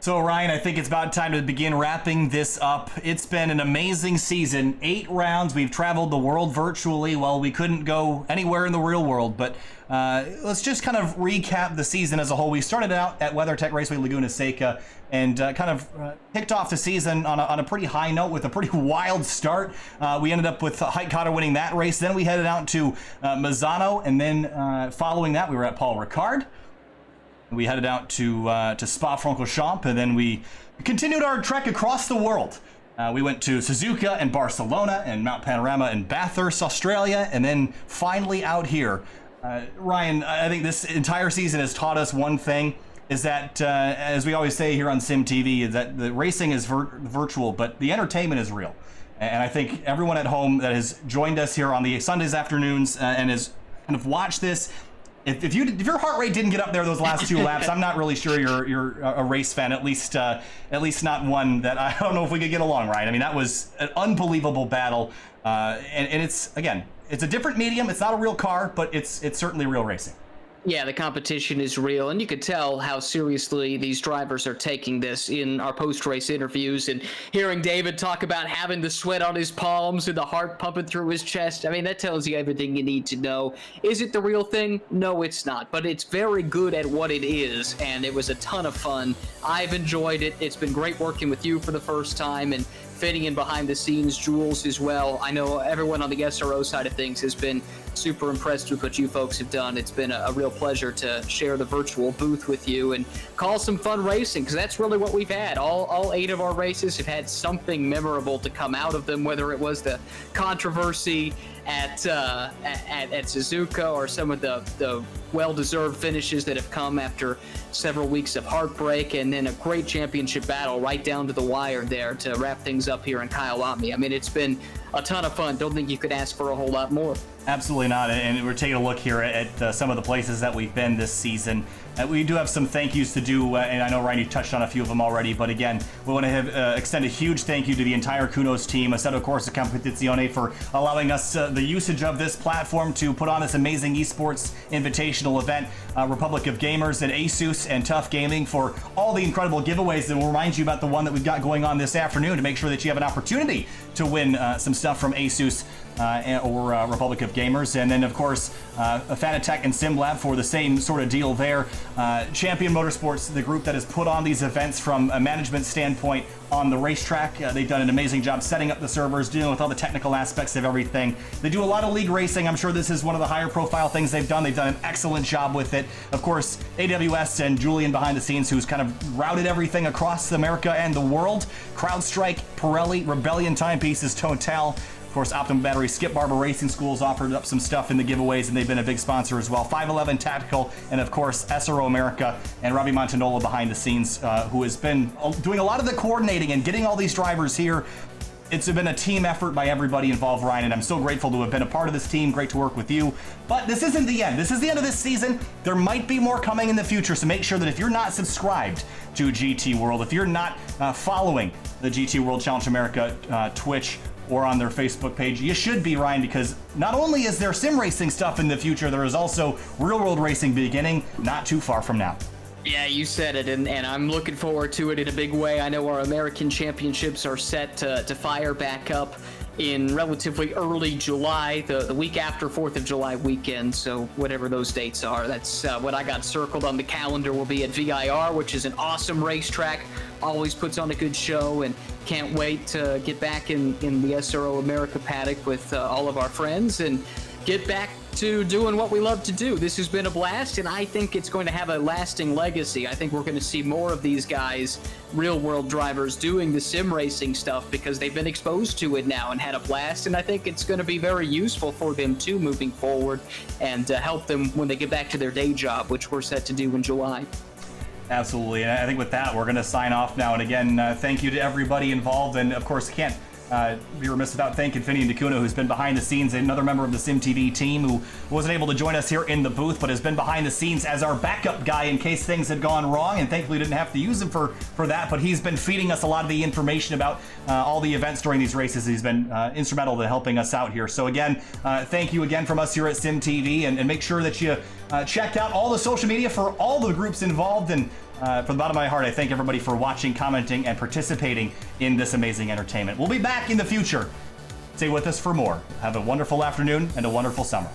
So, Ryan, I think it's about time to begin wrapping this up. It's been an amazing season. 8 rounds. We've traveled the world virtually. Well, we couldn't go anywhere in the real world, but let's just kind of recap the season as a whole. We started out at WeatherTech Raceway Laguna Seca and kind of kicked off the season on a pretty high note with a pretty wild start. We ended up with Heikata winning that race. Then we headed out to Mazzano, and then following that, we were at Paul Ricard. We headed out to Spa-Francorchamps, and then we continued our trek across the world. We went to Suzuka and Barcelona and Mount Panorama and Bathurst, Australia, and then finally out here. Ryan, I think this entire season has taught us one thing, is that, as we always say here on Sim TV, is that the racing is virtual, but the entertainment is real. And I think everyone at home that has joined us here on the Sundays afternoons and has kind of watched this, if your heart rate didn't get up there those last 2 laps, I'm not really sure you're a race fan. At least not one that I don't know if we could get along, right? I mean, that was an unbelievable battle, and it's a different medium. It's not a real car, but it's certainly real racing. Yeah, the competition is real, and you could tell how seriously these drivers are taking this in our post-race interviews, and hearing David talk about having the sweat on his palms and the heart pumping through his chest. I mean, that tells you everything you need to know. Is it the real thing? No, it's not, but it's very good at what it is, and it was a ton of fun. I've enjoyed it. It's been great working with you for the first time, and fitting in behind the scenes, Jules as well. I know everyone on the SRO side of things has been super impressed with what you folks have done. It's been a real pleasure to share the virtual booth with you and call some fun racing, because that's really what we've had. All 8 of our races have had something memorable to come out of them, whether it was the controversy at Suzuka or some of the well-deserved finishes that have come after several weeks of heartbreak, and then a great championship battle right down to the wire there to wrap things up here in Kyalami. I mean, it's been a ton of fun. Don't think you could ask for a whole lot more. Absolutely not. And we're taking a look here at some of the places that we've been this season. We do have some thank yous to do, and I know Ryan, you touched on a few of them already, but again, we want to extend a huge thank you to the entire Kunos team, Assetto Corsa Competizione, for allowing us the usage of this platform to put on this amazing esports invitational event, Republic of Gamers and ASUS and Tough Gaming for all the incredible giveaways, and we'll remind you about the one that we've got going on this afternoon to make sure that you have an opportunity to win some stuff from ASUS or Republic of Gamers. And then, of course, Fanatec and SimLab for the same sort of deal there. Champion Motorsports, the group that has put on these events from a management standpoint on the racetrack. They've done an amazing job setting up the servers, dealing with all the technical aspects of everything. They do a lot of league racing. I'm sure this is one of the higher profile things they've done. They've done an excellent job with it. Of course, AWS and Julian behind the scenes, who's kind of routed everything across America and the world. CrowdStrike, Pirelli, Rebellion Timepieces, Total. Of course, Optimum Battery, Skip Barber Racing Schools offered up some stuff in the giveaways, and they've been a big sponsor as well. 511 Tactical, and of course, SRO America, and Robbie Montanola behind the scenes, who has been doing a lot of the coordinating and getting all these drivers here. it's been a team effort by everybody involved, Ryan, and I'm so grateful to have been a part of this team. Great to work with you. But this isn't the end. This is the end of this season. There might be more coming in the future, so make sure that if you're not subscribed to GT World, if you're not following the GT World Challenge America Twitch or on their Facebook page, you should be, Ryan, because not only is there sim racing stuff in the future, there is also real world racing beginning not too far from now. Yeah, you said it, and I'm looking forward to it in a big way. I know our American Championships are set to fire back up in relatively early July, the week after 4th of July weekend, so whatever those dates are. That's what I got circled on the calendar. Will be at VIR, which is an awesome racetrack, always puts on a good show, and can't wait to get back in the SRO America paddock with all of our friends and get back to doing what we love to do. This has been a blast, and I think it's going to have a lasting legacy. I think we're going to see more of these guys, real-world drivers, doing the sim racing stuff because they've been exposed to it now and had a blast, and I think it's going to be very useful for them, too, moving forward, and help them when they get back to their day job, which we're set to do in July. Absolutely, and I think with that, we're going to sign off now. And again, thank you to everybody involved, and of course, can't be remiss without thanking Finney and DeCuno, who's been behind the scenes, another member of the SimTV team who wasn't able to join us here in the booth, but has been behind the scenes as our backup guy in case things had gone wrong, and thankfully didn't have to use him for that, but he's been feeding us a lot of the information about all the events during these races. He's been instrumental in helping us out here. So again, thank you again from us here at SimTV, and make sure that you check out all the social media for all the groups involved, and from the bottom of my heart, I thank everybody for watching, commenting, and participating in this amazing entertainment. We'll be back in the future. Stay with us for more. Have a wonderful afternoon and a wonderful summer.